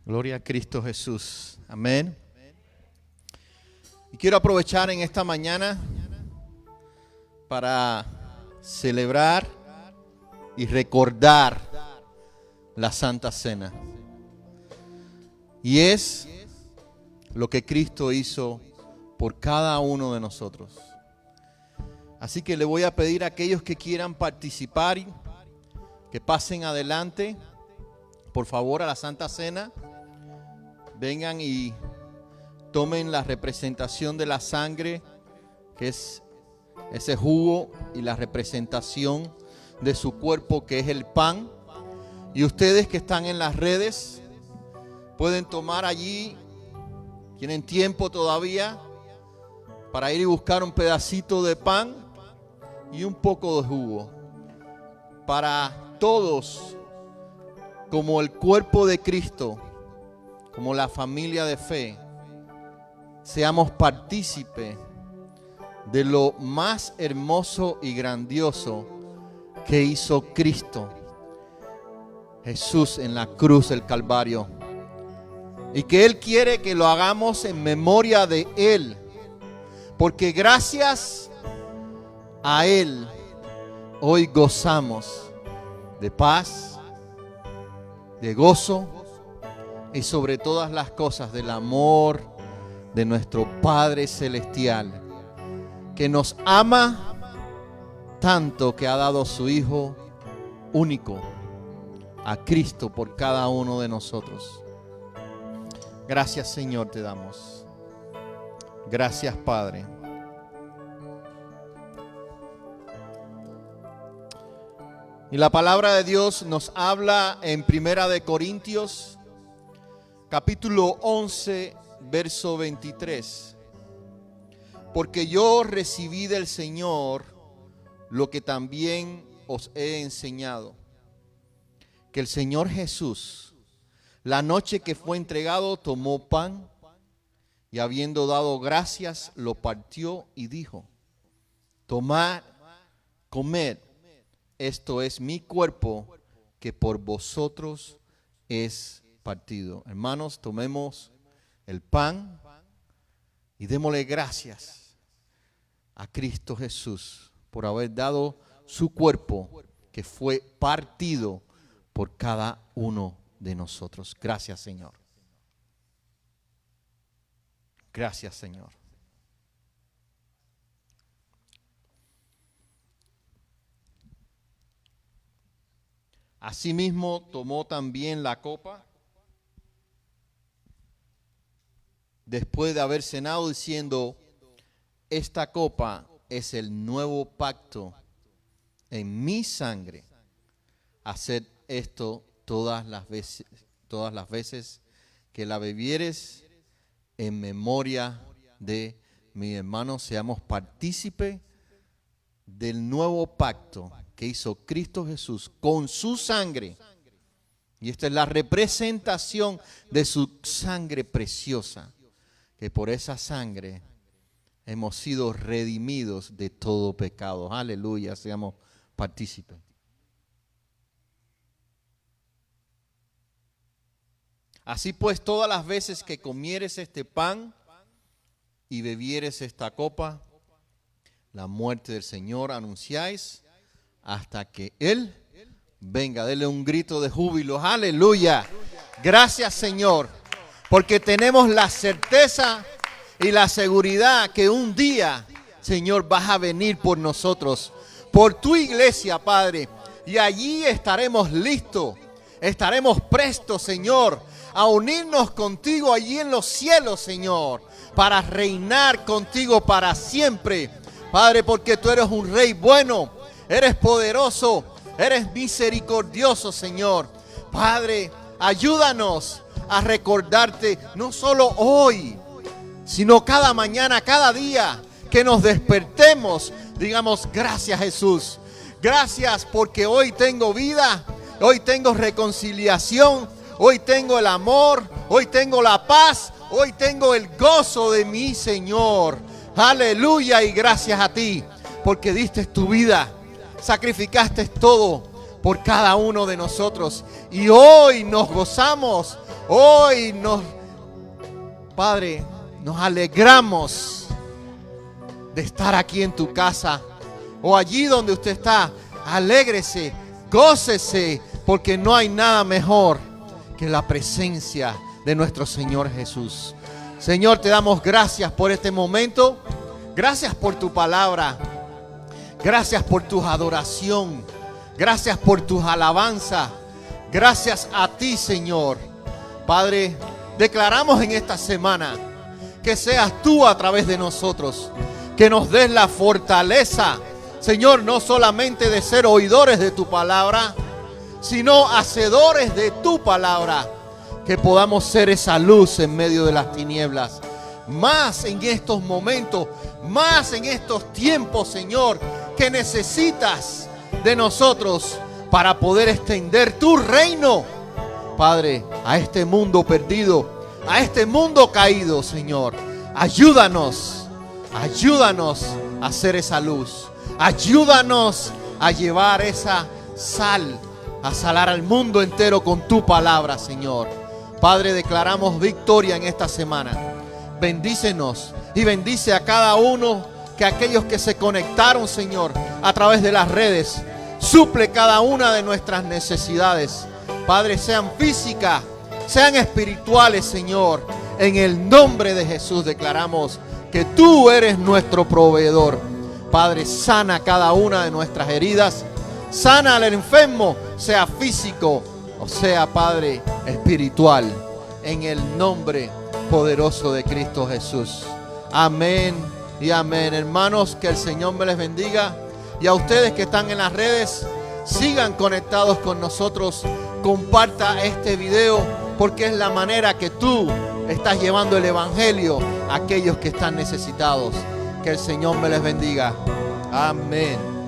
Gloria a Cristo Jesús. Amén. Y quiero aprovechar en esta mañana para celebrar y recordar la Santa Cena. Y es lo que Cristo hizo por cada uno de nosotros. Así que le voy a pedir a aquellos que quieran participar que pasen adelante, por favor, a la Santa Cena. Vengan y tomen la representación de la sangre, que es ese jugo, y la representación de su cuerpo, que es el pan. Y ustedes que están en las redes pueden tomar allí, tienen tiempo todavía para ir y buscar un pedacito de pan y un poco de jugo. Para todos, como el cuerpo de Cristo, como la familia de fe, seamos partícipes de lo más hermoso y grandioso que hizo Cristo Jesús en la cruz del Calvario, y que Él quiere que lo hagamos en memoria de Él, porque gracias a Él hoy gozamos de paz, de gozo y sobre todas las cosas del amor de nuestro Padre Celestial, que nos ama tanto que ha dado su Hijo único, a Cristo, por cada uno de nosotros. Gracias, Señor, te damos. Gracias, Padre. Y la palabra de Dios nos habla en Primera de Corintios, capítulo 11, verso 23. Porque yo recibí del Señor lo que también os he enseñado, que el Señor Jesús, la noche que fue entregado, tomó pan y habiendo dado gracias, lo partió y dijo: tomad, comed, esto es mi cuerpo que por vosotros es partido. Hermanos, tomemos el pan y démosle gracias a Cristo Jesús por haber dado su cuerpo que fue partido por cada uno de nosotros. Gracias, Señor. Gracias, Señor. Asimismo tomó también la copa después de haber cenado, diciendo: esta copa es el nuevo pacto en mi sangre. Haced esto todas las veces que la bebieres en memoria de mi. Hermano, seamos partícipes del nuevo pacto que hizo Cristo Jesús con su sangre. Y esta es la representación de su sangre preciosa, que por esa sangre hemos sido redimidos de todo pecado. Aleluya, seamos partícipes. Así pues, todas las veces que comieres este pan y bebieres esta copa, la muerte del Señor anunciáis hasta que Él venga. Dele un grito de júbilo. Aleluya. Gracias, Señor, porque tenemos la certeza y la seguridad que un día, Señor, vas a venir por nosotros, por tu iglesia, Padre, y allí estaremos listos, estaremos prestos, Señor, a unirnos contigo allí en los cielos, Señor, para reinar contigo para siempre, Padre, porque tú eres un Rey bueno, eres poderoso, eres misericordioso, Señor. Padre, ayúdanos a recordarte no solo hoy, sino cada mañana, cada día que nos despertemos, digamos: gracias, Jesús. Gracias porque hoy tengo vida, hoy tengo reconciliación, hoy tengo el amor, hoy tengo la paz, Hoy tengo el gozo de mi Señor. Aleluya, y gracias a ti, porque diste tu vida, sacrificaste todo por cada uno de nosotros. Y hoy nos gozamos, Padre, nos alegramos de estar aquí en tu casa o allí donde usted está. Alégrese, gócese, porque no hay nada mejor que la presencia de nuestro Señor Jesús. Señor, te damos gracias por este momento. Gracias por tu palabra. Gracias por tu adoración. Gracias por tus alabanzas. Gracias a ti, Señor. Padre, declaramos en esta semana que seas tú a través de nosotros, que nos des la fortaleza, Señor, no solamente de ser oidores de tu palabra, sino hacedores de tu palabra, que podamos ser esa luz en medio de las tinieblas. Más en estos momentos, más en estos tiempos, Señor, que necesitas de nosotros para poder extender tu reino, Padre, a este mundo perdido, a este mundo caído, Señor. Ayúdanos a hacer esa luz. Ayúdanos a llevar esa sal, a salar al mundo entero con tu palabra, Señor. Padre, declaramos victoria en esta semana. Bendícenos y bendice a cada uno, que aquellos que se conectaron, Señor, a través de las redes. Suple cada una de nuestras necesidades, Padre, sean físicas, sean espirituales, Señor. En el nombre de Jesús declaramos que tú eres nuestro proveedor. Padre, sana cada una de nuestras heridas. Sana al enfermo, sea físico o sea, Padre, espiritual. En el nombre poderoso de Cristo Jesús. Amén y amén. Hermanos, que el Señor me les bendiga. Y a ustedes que están en las redes, sigan conectados con nosotros. Comparta este video, porque es la manera que tú estás llevando el evangelio a aquellos que están necesitados. Que el Señor me les bendiga. Amén.